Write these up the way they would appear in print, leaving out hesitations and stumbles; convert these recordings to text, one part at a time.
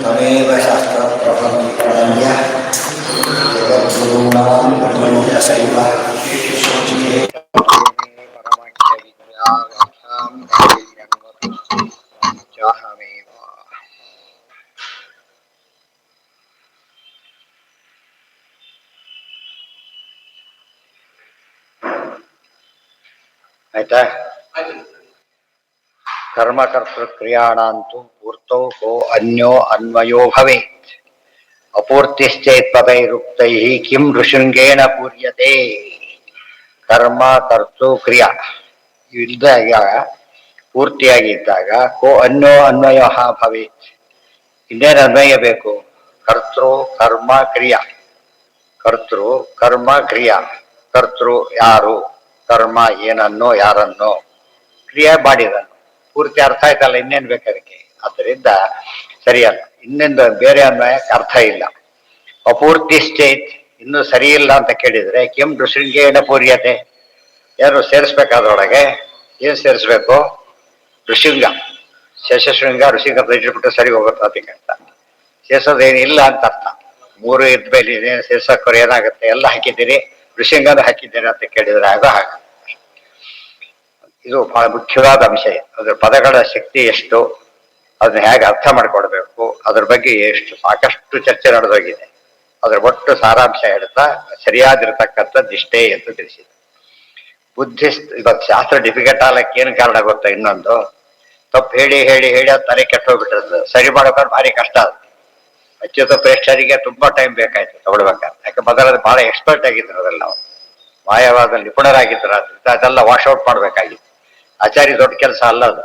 ತಮೇವ ಶಾಸ್ತ್ರಪ್ರಭಂತ್ಯ ಜಗದ್ಗುರುಣಾಂ ಬ್ರಹ್ಮಣ್ಯ ಶೈವ ಆಯ್ತಾ. ಕರ್ಮಕರ್ತೃಕ್ರಿಯಾಣಾಂತು ಪೂರ್ತೌ ಕೋ ಅನ್ಯೋ ಅನ್ವಯೋ ಭವೇತ್ ಅಪೂರ್ತಿಶ್ಚೇತ್ ಪದೈರುಕ್ತೈಃ ಕಿಂ ಋಷೃಂಗೇಣ ಪೂರ್ಯತೆ. ಕರ್ಮ ಕರ್ತೃ ಕ್ರಿಯಾ ಇದ್ದಾಗ ಪೂರ್ತಿಯಾಗಿದ್ದಾಗ ಕೋ ಅನ್ಯೋ ಅನ್ವಯ ಭವೇತ್, ಇನ್ನೇನು ಅನ್ವಯ ಬೇಕು? ಕರ್ತೃ ಕರ್ಮ ಕ್ರಿಯಾ, ಕರ್ತೃ ಕರ್ಮ ಕ್ರಿಯಾ. ಕರ್ತೃ ಯಾರು, ಕರ್ಮ ಏನನ್ನೋ ಯಾರನ್ನೋ, ಕ್ರಿಯೆ ಮಾಡಿದನು. ಪೂರ್ತಿ ಅರ್ಥ ಆಯ್ತಲ್ಲ, ಇನ್ನೇನು ಬೇಕು ಅದಕ್ಕೆ? ಆದ್ದರಿಂದ ಸರಿಯಲ್ಲ, ಇನ್ನೊಂದು ಬೇರೆ ಅನ್ವಯಕ್ಕೆ ಅರ್ಥ ಇಲ್ಲ. ಅಪೂರ್ತಿಶ್ಚೇತ್, ಇನ್ನೂ ಸರಿ ಇಲ್ಲ ಅಂತ ಕೇಳಿದ್ರೆ ಕಿಂ ಋಷೃಂಗೇಣ ಪೂರ್ಯತೆ, ಯಾರು ಸೇರಿಸ್ಬೇಕಾದ್ರೊಳಗೆ ಏನು ಸೇರಿಸ್ಬೇಕು? ಋಷಿಂಗ, ಶಶಶೃಂಗ ಋಷಿಂಗ ಇಟ್ಬಿಟ್ಟು ಸರಿ ಹೋಗುತ್ತೆ ಅದಕ್ಕೆ ಅಂತ. ಸೇರ್ಸೋದೇನಿಲ್ಲ ಅಂತ ಅರ್ಥ. ಮೂರು ಇದ್ದ ಮೇಲೆ ಸೇರ್ಸೋಕ್ಕೋರು ಏನಾಗುತ್ತೆ? ಎಲ್ಲ ಹಾಕಿದ್ದೀರಿ, ಋಷಿಂಗನ ಹಾಕಿದ್ದೀರಿ ಅಂತ ಕೇಳಿದ್ರೆ ಆಗ ಹಾಗೆ. ಇದು ಬಹಳ ಮುಖ್ಯವಾದ ಅಂಶ. ಅದ್ರ ಪದಗಳ ಶಕ್ತಿ ಎಷ್ಟು, ಅದನ್ನ ಹೇಗೆ ಅರ್ಥ ಮಾಡ್ಕೊಡ್ಬೇಕು, ಅದ್ರ ಬಗ್ಗೆ ಎಷ್ಟು ಸಾಕಷ್ಟು ಚರ್ಚೆ ನಡೆದೋಗಿದೆ. ಅದ್ರ ಒಟ್ಟು ಸಾರಾಂಶ ಹೇಳ್ತಾ ಸರಿಯಾದಿರ್ತಕ್ಕಂಥದ್ದು ಇಷ್ಟೇ ಎಂದು ತಿಳಿಸಿದೆ. ಇವತ್ತು ಶಾಸ್ತ್ರ ಡಿಫಿಕಲ್ಟ್ ಆಗ್ಲಕ್ಕೆ ಏನು ಕಾರಣ ಗೊತ್ತಾ? ಇನ್ನೊಂದು, ತಪ್ಪು ಹೇಳಿ ಹೇಳಿ ಹೇಳಿ ಅದು ತಲೆ ಕೆಟ್ಟೋಗ್ಬಿಟ್ಟಿರ್ತದೆ. ಸರಿ ಮಾಡೋಕೆ ಭಾರಿ ಕಷ್ಟ ಅದು. ಅಚ್ಯುತ ಪ್ರೇಕ್ಷರಿಗೆ ತುಂಬಾ ಟೈಮ್ ಬೇಕಾಯ್ತು ತಗೊಳ್ಬೇಕಾದ್ರೆ. ಯಾಕೆ ಮೊದಲದು ಬಹಳ ಎಕ್ಸ್ಪರ್ಟ್ ಆಗಿದ್ರು, ಅದೆಲ್ಲ ನಾವು ಮಾಯವಾದ ನಿಪುಣರಾಗಿದ್ರು. ಅದೆಲ್ಲ ವಾಶ್ ಔಟ್ ಮಾಡ್ಬೇಕಾಗಿತ್ತು. ಆಚಾರ್ಯ ದೊಡ್ಡ ಕೆಲಸ ಅಲ್ಲ ಅದು.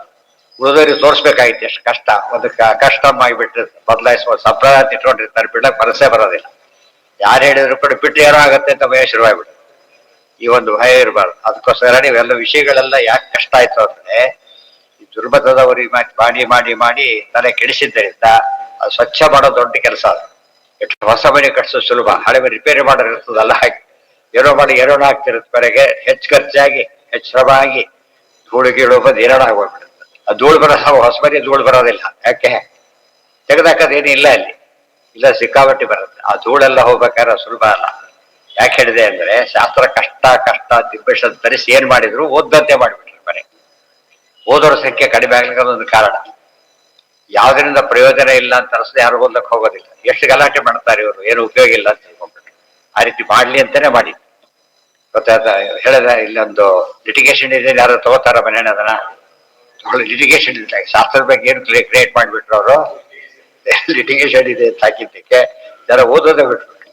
ಉಳಿದವರಿಗೆ ತೋರಿಸ್ಬೇಕಾಗಿತ್ತು ಎಷ್ಟು ಕಷ್ಟ. ಒಂದು ಕಸ್ಟಮ್ ಆಗಿಬಿಟ್ಟಿರುತ್ತೆ, ಬದಲಾಯಿಸುವ ಸಂಪ್ರದಾಯ ಇಟ್ಕೊಂಡಿರ್ತಾರೆ, ಬಿಡಕ್ಕೆ ಮನಸ್ಸೇ ಬರೋದಿಲ್ಲ. ಯಾರು ಹೇಳಿದ್ರು ಕೂಡ ಬಿಟ್ಟು ಏನೋ ಆಗುತ್ತೆ ಅಂತ ಭಯ ಶುರುವಾಗ್ಬಿಡುತ್ತೆ. ಈ ಒಂದು ಭಯ ಇರಬಾರ್ದು. ಅದಕ್ಕೋಸ್ಕರ ನೀವೆಲ್ಲ ವಿಷಯಗಳೆಲ್ಲ ಯಾಕೆ ಕಷ್ಟ ಆಯ್ತು ಅಂದ್ರೆ, ಈ ದುರ್ಮತದವರಿಗೆ ಮಾಡಿ ಮಾಡಿ ಮಾಡಿ ತಲೆ ಕೆಡಿಸಿದ್ದರಿಂದ ಅದು ಸ್ವಚ್ಛ ಮಾಡೋದು ದೊಡ್ಡ ಕೆಲಸ. ಅದು ಎಷ್ಟು ಹೊಸ ಮನೆ ಕಟ್ಸೋದು ಸುಲಭ, ಹಳೆ ಮನೆ ರಿಪೇರಿ ಮಾಡೋರು ಇರ್ತದಲ್ಲ ಹಾಗೆ ಏನೋ ಮಾಡಿ ಏನೋಣ ಆಗ್ತಿರುತ್ತೆ. ಬರೆಗೆ ಹೆಚ್ಚು ಖರ್ಚಾಗಿ ಹೆಚ್ಚು ಶ್ರಮ ಆಗಿ ಧೂಳು ಗೀಳು ಬಂದು ಏನಾಡ ಆಗೋಗ್ಬಿಡುತ್ತೆ. ಆ ಧೂಳು ಬರೋ ಹೊಸ ಮನೆ ಧೂಳು ಬರೋದಿಲ್ಲ. ಯಾಕೆ? ತೆಗೆದಾಕೋದೇನು ಇಲ್ಲ ಅಲ್ಲಿ, ಇಲ್ಲ ಸಿಕ್ಕಾಬಟ್ಟಿ ಬರುತ್ತೆ. ಆ ಧೂಳೆಲ್ಲ ಹೋಗ್ಬೇಕಾದ್ರೆ ಸುಲಭ ಅಲ್ಲ. ಯಾಕೆ ಹೇಳಿದೆ ಅಂದ್ರೆ, ಶಾಸ್ತ್ರ ಕಷ್ಟ ಕಷ್ಟ ದಿವ್ಯಷ ತರಿಸಿ ಏನ್ ಮಾಡಿದ್ರು ಓದ್ದಂತೆ ಮಾಡಿಬಿಟ್ರು. ಮನೆ ಓದೋರ ಸಂಖ್ಯೆ ಕಡಿಮೆ ಆಗ್ಲಿಕ್ಕೆ ಅದೊಂದು ಕಾರಣ. ಯಾವ್ದರಿಂದ ಪ್ರಯೋಜನ ಇಲ್ಲ ಅಂತ ಅನಿಸ್ದೆ ಯಾರು ಓದಕ್ಕೆ ಹೋಗೋದಿಲ್ಲ. ಎಷ್ಟು ಗಲಾಟೆ ಮಾಡ್ತಾರೆ ಇವರು, ಏನು ಉಪಯೋಗ ಇಲ್ಲ ಅಂತ ತಿಳ್ಕೊಂಡ್ಬಿಟ್ರು. ಆ ರೀತಿ ಮಾಡ್ಲಿ ಅಂತಾನೆ ಮಾಡಿ. ಗೊತ್ತಾಯ್ತ? ಹೇಳಿದ ಇಲ್ಲೊಂದು ಲಿಟಿಗೇಷನ್ ಇದೆ, ಯಾರು ತಗೋತಾರ ಮನೇನ ಅದನ್ನ? ಲಿಟಿಗೇಷನ್ ಇಲ್ಲ, ಶಾಸ್ತ್ರದ ಬಗ್ಗೆ ಏನು ಕ್ರಿಯೇಟ್ ಮಾಡಿಬಿಟ್ರು ಅವರು. ಲಿಟಿಗೇಷನ್ ಇದೆ ಅಂತ ಹಾಕಿದ್ದಕ್ಕೆ ಜನ ಓದೋದೇ ಬಿಟ್ಬಿಟ್ರು.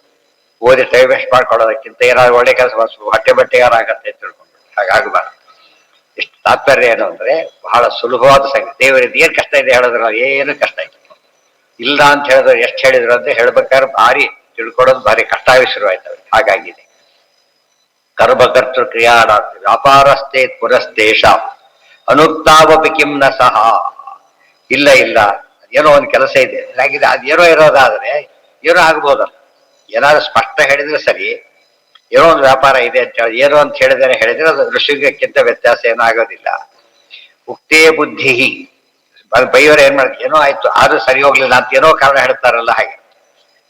ಓದಿ ಟೈಮ್ ವೇಸ್ಟ್ ಮಾಡ್ಕೊಳ್ಳೋದಕ್ಕಿಂತ ಏನಾದ್ರು ಒಳ್ಳೆ ಕೆಲಸ ಹೊಟ್ಟೆ ಬಟ್ಟೆ ಯಾರಾಗತ್ತೆ ಅಂತ ತಿಳ್ಕೊಂಡ್ಬಿಟ್ಟು. ಹಾಗಾಗಬಾರ್ದು. ಇಷ್ಟು ತಾತ್ಪರ್ಯ ಏನು ಅಂದ್ರೆ, ಬಹಳ ಸುಲಭವಾದ ಸಂಗತಿ. ದೇವರಿಗೆ ಏನು ಕಷ್ಟ ಇದೆ ಹೇಳಿದ್ರು, ಏನು ಕಷ್ಟ ಇಲ್ಲ. ಇಲ್ಲ ಅಂತ ಹೇಳಿದ್ರು ಎಷ್ಟು ಹೇಳಿದ್ರು ಅಂತ ಹೇಳ್ಬೇಕಾದ್ರೆ ಭಾರಿ ತಿಳ್ಕೊಡೋದು ಭಾರಿ ಕಷ್ಟ ಶುರುವಾಯ್ತವೆ. ಹಾಗಾಗಿದೆ. ಕರ್ಮಕರ್ತೃ ಕ್ರಿಯಾಣ ವ್ಯಾಪಾರಸ್ಥೆ ಪುರಸ್ತೇಷ ಅನುಕ್ತಾವಪಿ ಕಿಂನ ಸಹ. ಇಲ್ಲ ಇಲ್ಲ, ಏನೋ ಒಂದು ಕೆಲಸ ಇದೆ ಹಾಗಿದೆ, ಅದೇನೋ ಇರೋದಾದ್ರೆ ಏನೋ ಆಗ್ಬೋದಲ್ಲ. ಏನಾದ್ರು ಸ್ಪಷ್ಟ ಹೇಳಿದ್ರೆ ಸರಿ. ಏನೋ ಒಂದು ವ್ಯಾಪಾರ ಇದೆ ಅಂತ ಹೇಳಿ ಏನೋ ಅಂತ ಹೇಳಿದ್ರೆ ಅದು ಋಷಿಗಕ್ಕಿಂತ ವ್ಯತ್ಯಾಸ ಏನೂ ಆಗೋದಿಲ್ಲ. ಉಕ್ತೇ ಬುದ್ಧಿ, ಬೈಯವರು ಏನ್ ಮಾಡ್ತಾರೆ, ಏನೋ ಆಯ್ತು ಆದ್ರೂ ಸರಿ ಹೋಗ್ಲಿಲ್ಲ ಅಂತ ಏನೋ ಕಾರಣ ಹೇಳ್ತಾರಲ್ಲ ಹಾಗೆ.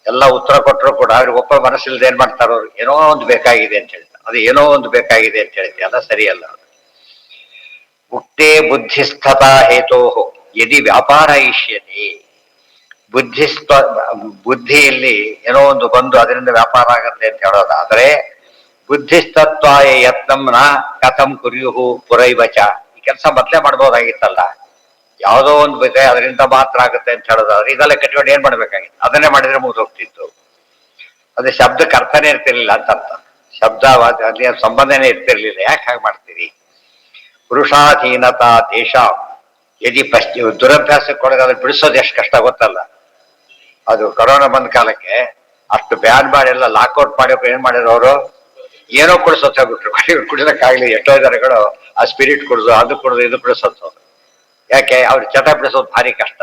ಎಲ್ಲ ಉತ್ತರ ಕೊಟ್ಟರು ಕೂಡ ಅವ್ರಿಗೆ ಒಬ್ಬ ಮನಸ್ಸಿಲ್ದ ಏನ್ ಮಾಡ್ತಾರೋ, ಏನೋ ಒಂದು ಬೇಕಾಗಿದೆ ಅಂತ ಹೇಳ್ತಾರೆ. ಅದು ಏನೋ ಒಂದು ಬೇಕಾಗಿದೆ ಅಂತ ಹೇಳ್ತೀವಿ, ಅಲ್ಲ ಸರಿಯಲ್ಲ. ಉಕ್ತೇ ಬುದ್ಧಿಸ್ಥತ ಹೇತೋ ಯದಿ ವ್ಯಾಪಾರ ಇಷ್ಯತೆ. ಬುದ್ಧಿಯಲ್ಲಿ ಏನೋ ಒಂದು ಬಂದು ಅದರಿಂದ ವ್ಯಾಪಾರ ಆಗತ್ತೆ ಅಂತ ಹೇಳೋದಾದ್ರೆ, ಬುದ್ಧಿಸ್ತತ್ವಾಯ ಯತ್ನಂನ ಕಥಂ ಕುರ್ಯುಹು ಪುರೈವಚ. ಈ ಕೆಲಸ ಮೊದಲೇ ಮಾಡ್ಬೋದಾಗಿತ್ತಲ್ಲ. ಯಾವುದೋ ಒಂದು ಬೇಕಾದ್ರೆ ಅದರಿಂದ ಮಾತ್ರ ಆಗುತ್ತೆ ಅಂತ ಹೇಳೋದಾದ್ರೆ ಇದೆಲ್ಲ ಕಟ್ಕೊಂಡು ಏನ್ ಮಾಡ್ಬೇಕಾಗಿತ್ತು? ಅದನ್ನೇ ಮಾಡಿದ್ರೆ ಮುಗಿದೋಗ್ತಿತ್ತು. ಅದೇ ಶಬ್ದಕ್ಕೆ ಅರ್ಥನೇ ಇರ್ತಿರ್ಲಿಲ್ಲ ಅಂತ ಅರ್ಥ. ಶಬ್ದ ಅಲ್ಲಿ ಸಂಬಂಧನೇ ಇರ್ತಿರ್ಲಿಲ್ಲ. ಯಾಕೆ ಹಾಗೆ ಮಾಡ್ತೀರಿ? ಪುರುಷಾಧೀನತಾ ದೇಶ ಯದಿ ದುರಭ್ಯಾಸಕ್ಕೆ ಕೊಡೋದಾದ್ರೆ ಬಿಡಿಸೋದು ಎಷ್ಟು ಕಷ್ಟ ಗೊತ್ತಲ್ಲ. ಅದು ಕೊರೋನಾ ಬಂದ ಕಾಲಕ್ಕೆ ಅಷ್ಟು ಬ್ಯಾನ್ ಮಾಡಿ ಎಲ್ಲ ಲಾಕ್ಔಟ್ ಮಾಡಿ ಏನ್ ಮಾಡಿದ್ರು ಅವರು, ಏನೋ ಕುಡಿಸೋಗ್ಬಿಟ್ರು. ಕುಡಿಲಕ್ಕಾಗ್ಲಿ ಎಷ್ಟೋ ಜನಗಳು ಆ ಸ್ಪಿರಿಟ್ ಕುಡಿದು ಅದು ಕುಡಿದು ಇದು ಕುಡಿಸೋದು. ಯಾಕೆ? ಅವ್ರು ಚಟ ಬಿಡಿಸೋದು ಭಾರಿ ಕಷ್ಟ.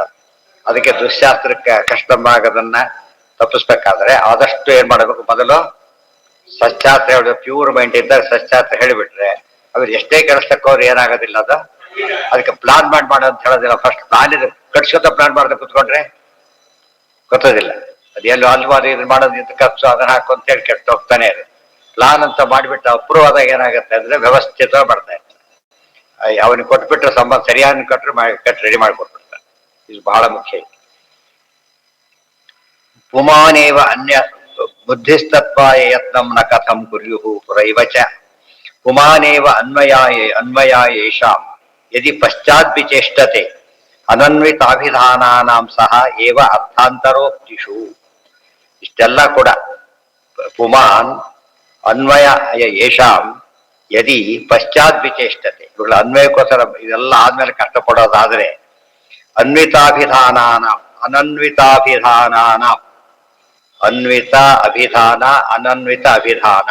ಅದಕ್ಕೆ ದುಶ್ಯಾಸ್ತ್ರಕ್ಕೆ ಕಷ್ಟಮ ಆಗೋದನ್ನ ತಪ್ಪಿಸ್ಬೇಕಾದ್ರೆ ಆದಷ್ಟು ಏನ್ ಮಾಡಬೇಕು, ಮೊದಲು ಸಶ್ಚಾಸ್ತ್ರ ಹೇಳಿ ಪ್ಯೂರ್ ಮೈಂಡ್ ಇದ್ದಾಗ ಸಶ್ಚಾಸ್ತ್ರ ಹೇಳಿಬಿಟ್ರೆ ಅವ್ರು ಎಷ್ಟೇ ಕೆಲಸಕ್ಕೆ ಅವ್ರು ಏನಾಗೋದಿಲ್ಲ. ಅದು ಅದಕ್ಕೆ ಪ್ಲಾನ್ ಮಾಡಿ ಮಾಡೋ ಅಂತ ಹೇಳೋದಿಲ್ಲ. ಫಸ್ಟ್ ಪ್ಲಾನ್ ಇದೆ, ಕಟ್ಸ್ಕೊತ ಪ್ಲಾನ್ ಮಾಡ್ದೆ ಕುತ್ಕೊಂಡ್ರೆ ಗೊತ್ತೋದಿಲ್ಲ. ಅದು ಎಲ್ಲೋ ಅಲ್ವಾರು ಇದು ಮಾಡೋದು ಇದು ಖರ್ಚು ಅದನ್ನ ಹಾಕು ಅಂತೇಳಿ ಕೆಟ್ಟು ಹೋಗ್ತಾನೆ ಇದೆ. ಪ್ಲಾನ್ ಅಂತ ಮಾಡಿಬಿಟ್ಟು ಅಪ್ರೂವ್ ಆದಾಗ ಏನಾಗುತ್ತೆ ಅಂದ್ರೆ ವ್ಯವಸ್ಥಿತ ಮಾಡ್ತಾ ಇರ್ತಾರೆ. ಅವನಿಗೆ ಕೊಟ್ಬಿಟ್ರೆ ಸಂಬಂಧ ಸರಿಯಾಗಿ ಕಟ್ಟು ರೆಡಿ ಮಾಡಿಕೊಟ್ಬಿಡ್ತಾರೆ. ಇದು ಬಹಳ ಮುಖ್ಯ. ಪುಮಾನೇವ ಅನ್ಯ ಬುದ್ಧಿಸ್ತತ್ವಾಯ ಯತ್ನಂ ನ ಕಥಂ ಕುರ್ಯುಹು ಪುರೈವಚ ಪುಮಾನೇವ ಅನ್ವಯಾಯೇಷಾಂ ಯದಿ ಪಶ್ಚಾದ್ವಿಚೇಷ್ಟತೆ ಅನನ್ವಿತಾಭಿಧಾನಾನಾಂ ಸಹ ಏವ ಅರ್ಥಾಂತರೋಕ್ತಿಷು. ಇಷ್ಟೆಲ್ಲ ಕೂಡ ಪುಮಾನ್ ಅನ್ವಯ ಯೇಷಾಂ ಯದಿ ಪಶ್ಚಾದ್ವಿಚೇಷ್ಟತೆ, ಇವುಗಳ ಅನ್ವಯಕ್ಕೋಸ್ಕರ ಇದೆಲ್ಲ ಆದ್ಮೇಲೆ ಕಷ್ಟಪಡೋದಾದ್ರೆ ಅನ್ವಿತಾಭಿಧಾನಾನಾಂ ಅನ್ವಿತ ಅಭಿಧಾನ ಅನನ್ವಿತ ಅಭಿಧಾನ.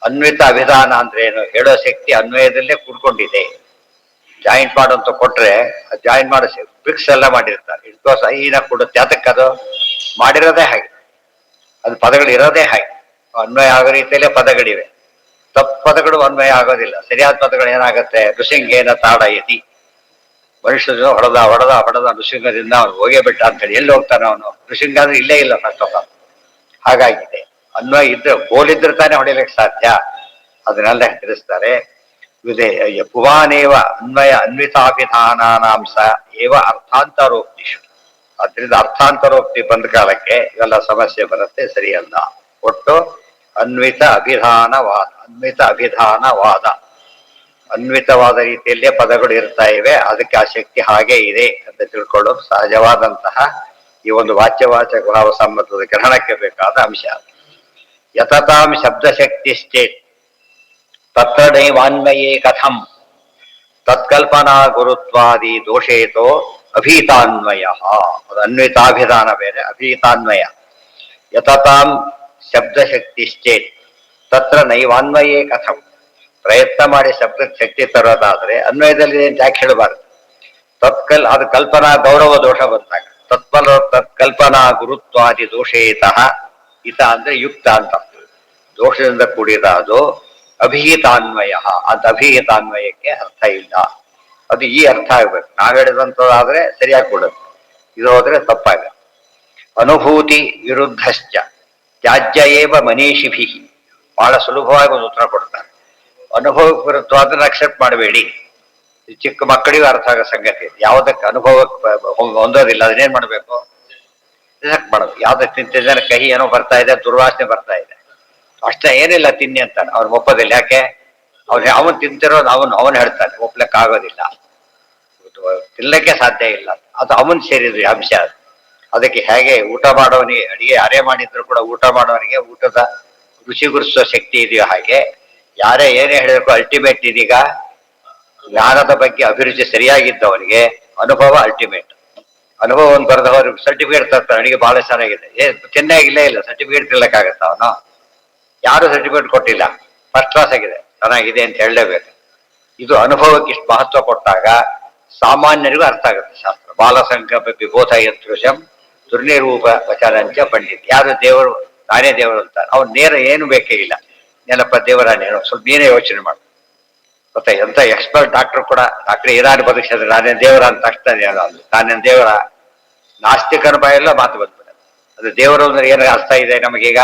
ಅನ್ವಿತ ಅಭಿಧಾನ ಅಂದ್ರೆ ಏನು? ಹೇಳೋ ಶಕ್ತಿ ಅನ್ವಯದಲ್ಲೇ ಕೂಡ್ಕೊಂಡಿದೆ. ಜಾಯಿಂಟ್ ಮಾಡು ಅಂತ ಕೊಟ್ರೆ ಜಾಯಿಂಟ್ ಮಾಡೋ ಬ್ರಿಕ್ಸ್ ಎಲ್ಲ ಮಾಡಿರ್ತಾರೆ, ಇಟ್ಕೋಸ ಈನ ಕೊಡುತ್ತೆ. ಅದಕ್ಕದು ಮಾಡಿರೋದೇ ಹಾಗೆ, ಅದು ಪದಗಳು ಇರೋದೇ ಹಾಗೆ. ಅನ್ವಯ ಆಗೋ ರೀತಿಯಲ್ಲೇ ಪದಗಳಿವೆ. ತಪ್ಪು ಪದಗಳು ಅನ್ವಯ ಆಗೋದಿಲ್ಲ. ಸರಿಯಾದ ಪದಗಳು ಏನಾಗುತ್ತೆ? ಋಷಿಂಗೇನ ತಾಡಯತಿ, ಮನುಷ್ಯನು ಹೊಡೆದ ಋಷಿಂಗದಿಂದ ಅವನು ಹೋಗೇ ಬಿಟ್ಟ ಅಂತೇಳಿ ಎಲ್ಲಿ ಹೋಗ್ತಾನೆ ಅವನು? ಋಷಿಂಗ ಅಂದ್ರೆ ಇಲ್ಲೇ ಇಲ್ಲ ಫಸ್ಟ್ ಆಫ್ ಆಲ್. ಹಾಗಾಗಿದೆ. ಅನ್ವಯ ಇದ್ರೆ ಹೋಲಿದ್ರೆ ತಾನೇ ಹೊಡಿಲಿಕ್ಕೆ ಸಾಧ್ಯ. ಅದನ್ನೆಲ್ಲ ತಿಳಿಸ್ತಾರೆ. ಪುವಾನೇವ ಅನ್ವಿತಾಭಿಧಾನಾಂಶ ಏವ ಅರ್ಥಾಂತರೋಕ್ತಿಷು. ಅದರಿಂದ ಅರ್ಥಾಂತರೋಕ್ತಿ ಬಂದ ಕಾಲಕ್ಕೆ ಇವೆಲ್ಲ ಸಮಸ್ಯೆ ಬರುತ್ತೆ, ಸರಿಯಲ್ಲ. ಒಟ್ಟು ಅನ್ವಿತ ಅಭಿಧಾನವಾದ ಅನ್ವಿತವಾದ ರೀತಿಯಲ್ಲೇ ಪದಗಳು ಇರ್ತಾ ಇವೆ. ಅದಕ್ಕೆ ಆ ಶಕ್ತಿ ಹಾಗೆ ಇದೆ ಅಂತ ತಿಳ್ಕೊಳ್ಳೋದು ಸಹಜವಾದಂತಹ ಈ ಒಂದು ವಾಚ್ಯವಾಚಕ ಭಾವ ಸಂಬಂಧದ ಗ್ರಹಣಕ್ಕೆ ಬೇಕಾದ ಅಂಶ. ಯತತಾಂ ಶಬ್ದಶಕ್ತಿಶ್ಚೇತ್ ತತ್ರ ನೈವಾನ್ವಯೇ ಕಥಂ ತತ್ಕಲ್ಪನಾ ಗುರುತ್ವಾದಿ ದೋಷೇತೋ ಅಭೀತಾನ್ವಯ. ಅದು ಅನ್ವಿತಾಭಿಧಾನ ಬೇರೆ, ಅಭೀತಾನ್ವಯ. ಯತತಾಂ ಶಬ್ದಶಕ್ತಿಶ್ಚೇತ್ ತತ್ರ ನೈವಾನ್ವಯೇ ಕಥಂ. ಪ್ರಯತ್ನ ಮಾಡಿ ಶಬ್ದಕ್ಕೆ ಶಕ್ತಿ ತರೋದಾದ್ರೆ ಅನ್ವಯದಲ್ಲಿ ಯಾಕೆ ಹೇಳಬಾರ್ದು? ಅದು ಕಲ್ಪನಾ ಗೌರವ ದೋಷ ಬಂದಾಗ ತತ್ಕಲ್ಪನಾ ಗುರುತ್ವಾದಿ ದೋಷೇತಃ. ಹಿತ ಅಂದ್ರೆ ಯುಕ್ತ ಅಂತ, ದೋಷದಿಂದ ಕೂಡಿದ ಅದು ಅಭಿಹಿತಾನ್ವಯ. ಅದು ಅಭಿಹಿತಾನ್ವಯಕ್ಕೆ ಅರ್ಥ ಇಲ್ಲ. ಅದು ಈ ಅರ್ಥ ಆಗ್ಬೇಕು. ನಾವ್ ಹೇಳಿದಂಥದ್ದಾದ್ರೆ ಸರಿಯಾಗಿ ಕೊಡುತ್ತೆ, ಇದು ಹೋದ್ರೆ ತಪ್ಪಾಗ. ಅನುಭೂತಿ ವಿರುದ್ಧಶ್ಚ ತ್ಯಾಜ್ಯ ಏವ ಮನೀಷಿಭಿ. ಬಹಳ ಸುಲಭವಾಗಿ ಒಂದು ಉತ್ತರ ಕೊಡ್ತಾರೆ. ಅನುಭವಕ್ಕೆ ವಿರುದ್ಧವಾದನ್ನ ಅಕ್ಸೆಪ್ಟ್ ಮಾಡಬೇಡಿ. ಚಿಕ್ಕ ಮಕ್ಕಳಿಗೂ ಅರ್ಥ ಆಗೋ ಸಂಗತಿ. ಯಾವುದಕ್ಕೆ ಅನುಭವಕ್ಕೆ ಹೊಂದೋದಿಲ್ಲ ಅದನ್ನೇನ್ ಮಾಡ್ಬೇಕು? ರಿಜೆಕ್ಟ್ ಮಾಡೋದು. ಯಾವ್ದಕ್ಕೆ ತಿಂತಿದ್ದಾನೆ ಕಹಿ ಏನೋ ಬರ್ತಾ ಇದೆ, ದುರ್ವಾಸನೆ ಬರ್ತಾ ಇದೆ, ಅಷ್ಟೇ, ಏನಿಲ್ಲ ತಿನ್ನಿ ಅಂತಾನೆ. ಅವ್ನು ಒಪ್ಪೋದಿಲ್ಲ. ಯಾಕೆ? ಅವನು ತಿಂತಿರೋದು ಅವನು ಹೇಳ್ತಾನೆ, ಒಪ್ಲಕ್ಕೆ ಆಗೋದಿಲ್ಲ, ತಿನ್ನಕ್ಕೆ ಸಾಧ್ಯ ಇಲ್ಲ. ಅದು ಅವನ್ ಸೇರಿದ್ರು ಅಂಶ. ಅದಕ್ಕೆ ಹೇಗೆ ಊಟ ಮಾಡೋನಿಗೆ ಅಡಿಗೆ ಯಾರೇ ಮಾಡಿದ್ರು ಕೂಡ ಊಟ ಮಾಡೋನಿಗೆ ಊಟದ ರುಚಿ ಗುರುಸೋ ಶಕ್ತಿ ಇದೆಯೋ ಹಾಗೆ ಯಾರೇ ಏನೇ ಹೇಳಿದ್ರು ಅಲ್ಟಿಮೇಟ್ ಇದೀಗ ಜ್ಞಾನದ ಬಗ್ಗೆ ಅಭಿರುಚಿ ಸರಿಯಾಗಿದ್ದವನಿಗೆ ಅನುಭವ ಅಲ್ಟಿಮೇಟ್. ಅನುಭವವನ್ನು ಬರೆದವರು ಸರ್ಟಿಫಿಕೇಟ್ ತರ್ತಾರೆ, ಅಡಿಗೆ ಬಹಳ ಚೆನ್ನಾಗಿದೆ, ಚೆನ್ನಾಗಿಲ್ಲೇ ಇಲ್ಲ, ಸರ್ಟಿಫಿಕೇಟ್ ತಿನ್ನಕ್ಕಾಗತ್ತ? ಅವನು ಯಾರು ಸರ್ಟಿಫಿಕೇಟ್ ಕೊಟ್ಟಿಲ್ಲ, ಫಸ್ಟ್ ಕ್ಲಾಸ್ ಆಗಿದೆ, ಚೆನ್ನಾಗಿದೆ ಅಂತ ಹೇಳಲೇಬೇಕು. ಇದು ಅನುಭವಕ್ಕೆ ಇಷ್ಟು ಮಹತ್ವ ಕೊಟ್ಟಾಗ ಸಾಮಾನ್ಯರಿಗೂ ಅರ್ಥ ಆಗುತ್ತೆ ಶಾಸ್ತ್ರ. ಬಾಲಸಂಕಲ್ಪ ವಿಬೋಧ ಯತ್ರುಷಂ ದುರ್ನಿರೂಪ ವಚನಂಚ ಪಂಡಿತ್. ಯಾರು ದೇವರು ನಾನೇ ದೇವರು ಅಂತಾನೆ, ಅವ್ನು ನೇರ ಏನು ಬೇಕೇ ಇಲ್ಲ. ಏನಪ್ಪ ದೇವರ ನೇನು ಸ್ವಲ್ಪ ನೀನೇ ಯೋಚನೆ ಮಾಡು. ಮತ್ತೆ ಎಂತ ಎಕ್ಸ್ಪರ್ಟ್ ಡಾಕ್ಟರ್ ಕೂಡ ಡಾಕ್ಟರ್ ಇರಾನಿ ಬದುಕಿಸಿದ್ರೆ ನಾನೇ ದೇವರ ಅಂತ ಅಷ್ಟೇ ಅಂದು ನಾನೇನು ದೇವರ. ನಾಸ್ತಿಕನ ಬಾಯೆಲ್ಲ ಮಾತು ಬಂದ್ಬಿಡ. ಅದು ದೇವರು ಅಂದ್ರೆ ಏನು ಅರ್ಥ ಇದೆ ನಮಗೀಗ?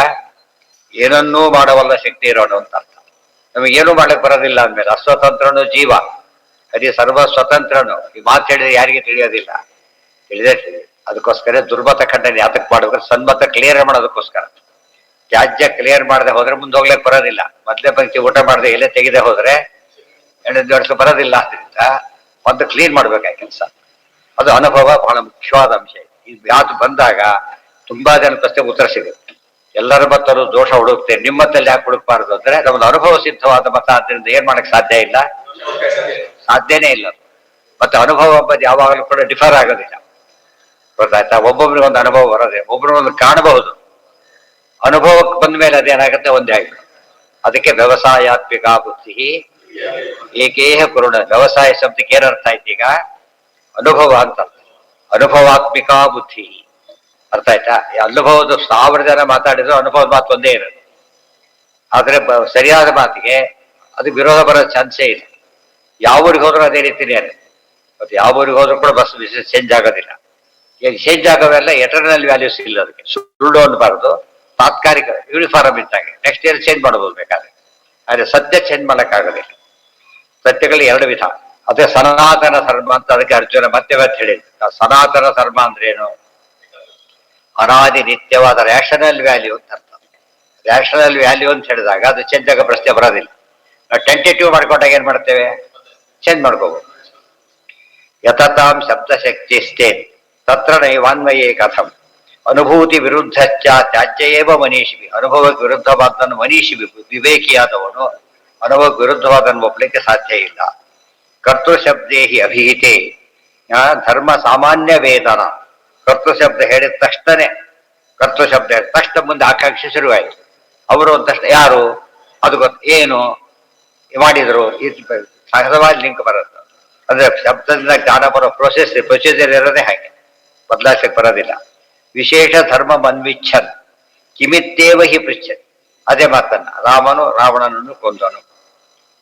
ಏನನ್ನೂ ಮಾಡವಲ್ಲ ಶಕ್ತಿ ಇರೋಣ ಅಂತ ಅರ್ಥ. ನಮಗೇನು ಮಾಡ್ಲಿಕ್ಕೆ ಬರೋದಿಲ್ಲ ಅಂದ್ಮೇಲೆ ಅಸ್ವತಂತ್ರನು ಜೀವ, ಅದೇ ಸರ್ವ ಸ್ವತಂತ್ರನು. ಈ ಮಾತು ಹೇಳಿದ್ರೆ ಯಾರಿಗೆ ತಿಳಿಯೋದಿಲ್ಲ, ತಿಳಿದೇ ತಿಳಿದ. ಅದಕ್ಕೋಸ್ಕರ ದುರ್ಮತ ಖಂಡನೆ ಯಾತಕ್ಕೆ ಮಾಡ್ಬೇಕು? ಸನ್ಮತ ಕ್ಲಿಯರ್ ಮಾಡೋದಕ್ಕೋಸ್ಕರ. ತ್ಯಾಜ್ಯ ಕ್ಲಿಯರ್ ಮಾಡದೆ ಹೋದ್ರೆ ಮುಂದೆ ಹೋಗ್ಲಿಕ್ಕೆ ಬರೋದಿಲ್ಲ. ಮೊದಲೇ ಪಂಕ್ತಿ ಊಟ ಮಾಡದೆ ಎಲೆ ತೆಗೆದೆ ಹೋದ್ರೆ ಎಣ್ಣೆ ವರ್ಷ ಬರೋದಿಲ್ಲ. ಆದ್ರಿಂದ ಒಂದು ಕ್ಲೀನ್ ಮಾಡ್ಬೇಕಾಗಿ ಕೆಲಸ. ಅದು ಅನುಭವ ಬಹಳ ಮುಖ್ಯವಾದ ಅಂಶ. ಈ ಯಾತು ಬಂದಾಗ ತುಂಬಾ ಜನಕ್ಕಷ್ಟೇ ಉತ್ತರ ಸಿಗುತ್ತೆ. ಎಲ್ಲರ ಮತ್ತರು ದೋಷ ಹುಡುಕ್ತೇನೆ, ನಿಮ್ಮತ್ತಲ್ಲಿ ಯಾಕೆ ಹುಡುಕ್ಬಾರ್ದು ಅಂದ್ರೆ ನಮ್ದು ಅನುಭವ ಸಿದ್ಧವಾದ ಮತ. ಆದ್ರಿಂದ ಏನ್ ಮಾಡಕ್ ಸಾಧ್ಯ ಇಲ್ಲ, ಸಾಧ್ಯನೇ ಇಲ್ಲ. ಮತ್ತೆ ಅನುಭವ ಎಂಬುದು ಯಾವಾಗಲೂ ಕೂಡ ಡಿಫರ್ ಆಗೋದಿಲ್ಲ. ಗೊತ್ತಾಯ್ತಾ? ಒಬ್ಬೊಬ್ರಿಗೆ ಒಂದು ಅನುಭವ ಬರೋದೇ, ಒಬ್ಬರೊಂದು ಕಾಣಬಹುದು. ಅನುಭವಕ್ಕೆ ಬಂದ ಮೇಲೆ ಅದೇನಾಗುತ್ತೆ, ಒಂದೇ ಆಗಿದೆ. ಅದಕ್ಕೆ ವ್ಯವಸಾಯಾತ್ಮಿಕ ಬುದ್ಧಿ ಏಕೇಹ ಪೂರ್ಣ. ವ್ಯವಸಾಯ ಶಬ್ದಕ್ಕೆ ಏನರ್ಥ ಆಯ್ತು ಈಗ? ಅನುಭವ ಅಂತ. ಅನುಭವಾತ್ಮಿಕ ಬುದ್ಧಿ ಅರ್ಥ ಆಯ್ತಾ? ಅನುಭವದ 1000 ಜನ ಮಾತಾಡಿದ್ರು ಅನುಭವದ ಮಾತು ಒಂದೇ ಇರೋದು. ಆದ್ರೆ ಸರಿಯಾದ ಮಾತಿಗೆ ಅದು ವಿರೋಧ ಬರೋ ಚಾನ್ಸೇ ಇಲ್ಲ. ಯಾವ ಊರಿಗೆ ಹೋದ್ರೂ ಅದೇ ರೀತಿನೇ. ಮತ್ತೆ ಯಾವ ಊರಿಗೆ ಹೋದ್ರೂ ಕೂಡ ಬಸ್ ಚೇಂಜ್ ಆಗೋದಿಲ್ಲ. ಚೇಂಜ್ ಆಗೋವೆಲ್ಲ ಎಟರ್ನಲ್ ವ್ಯಾಲ್ಯೂಸ್ ಇಲ್ಲ, ಅದಕ್ಕೆ ಸುಳ್ಳು ಅನ್ನಬಾರ್ದು, ತಾತ್ಕಾಲಿಕ ಯೂನಿಫಾರ್ಮ್ ಇದ್ದಾಗೆ ನೆಕ್ಸ್ಟ್ ಇಯರ್ ಚೇಂಜ್ ಮಾಡಬಹುದು ಬೇಕಾದ್ರೆ. ಆದ್ರೆ ಸತ್ಯ ಚೇಂಜ್ ಮಾಡೋಕ್ಕಾಗೋದಿಲ್ಲ. ಸತ್ಯಗಳು ಎರಡು ವಿಧ. ಅದೇ ಸನಾತನ ಧರ್ಮ ಅಂತ ಅದಕ್ಕೆ ಅರ್ಜುನ ಮತ್ತೆ ಮತ್ತೆ ಹೇಳಿದ್ರು. ಸನಾತನ ಧರ್ಮ ಅಂದ್ರೆ ಏನು? ಅನಾದಿ ನಿತ್ಯವಾದ ರ್ಯಾಷನಲ್ ವ್ಯಾಲ್ಯೂ ಅಂತ ಅರ್ಥ. ರ್ಯಾಷನಲ್ ವ್ಯಾಲ್ಯೂ ಅಂತ ಹೇಳಿದಾಗ ಅದು ಚೇಂಜ್ ಆಗೋ ಪ್ರಶ್ನೆ ಬರೋದಿಲ್ಲ. ನಾವು ಟೆಂಟೇಟಿವ್ ಮಾಡ್ಕೊಂಡಾಗ ಏನ್ ಮಾಡ್ತೇವೆ? ಚೇಂಜ್ ಮಾಡ್ಕೋಬಹುದು. ಯತತಾಂ ಶಬ್ದಶಕ್ತಿಷ್ಟೇ ತತ್ರ ನೈವಾನ್ವಯೇ ಕಥಂ ಅನುಭೂತಿ ವಿರುದ್ಧಶ್ಚ ತ್ಯಾಜ್ಯೇವ ಮನೀಷಿವಿ. ಅನುಭವಕ್ಕೆ ವಿರುದ್ಧವಾದನ್ನು ಮನೀಷಿವಿ, ವಿವೇಕಿಯಾದವನು ಅನುಭವಕ್ಕೆ ವಿರುದ್ಧವಾದನ್ನು ಒಪ್ಪಲಿಕ್ಕೆ ಸಾಧ್ಯ ಇಲ್ಲ. ಕರ್ತೃ ಶಬ್ದೇ ಹಿ ಅಭಿಹಿತೆ ಧರ್ಮ ಸಾಮಾನ್ಯ ವೇದನ. ಕರ್ತೃ ಶಬ್ದ ಹೇಳಿದ ತಕ್ಷಣನೇ, ಕರ್ತೃ ಶಬ್ದ ಹೇಳಿದ ತಕ್ಷಣ ಮುಂದೆ ಆಕಾಂಕ್ಷೆ ಶುರುವಾಯಿತು. ಅವರು ಅಂತ ತಕ್ಷಣ ಯಾರು ಅದು ಗೊತ್ತು, ಏನು ಮಾಡಿದ್ರು, ಸಹಜವಾದ ಲಿಂಕ್ ಬರುತ್ತೆ. ಅಂದ್ರೆ ಶಬ್ದದಿಂದ ಜ್ಞಾನ ಬರೋ ಪ್ರೊಸೀಜರ್ ಇರೋದೇ ಹಾಗೆ, ಬದಲಾಯಿಸಕ್ಕೆ ಬರೋದಿಲ್ಲ. ವಿಶೇಷ ಧರ್ಮ ಮನ್ವಿಚ್ಛನ್ ಕಿಮಿತ್ತೇವ ಹಿ ಪೃಚ್ಛನ್. ಅದೇ ಮಾತನ್ನ ರಾಮನು ರಾವಣನನ್ನು ಕೊಂದನು,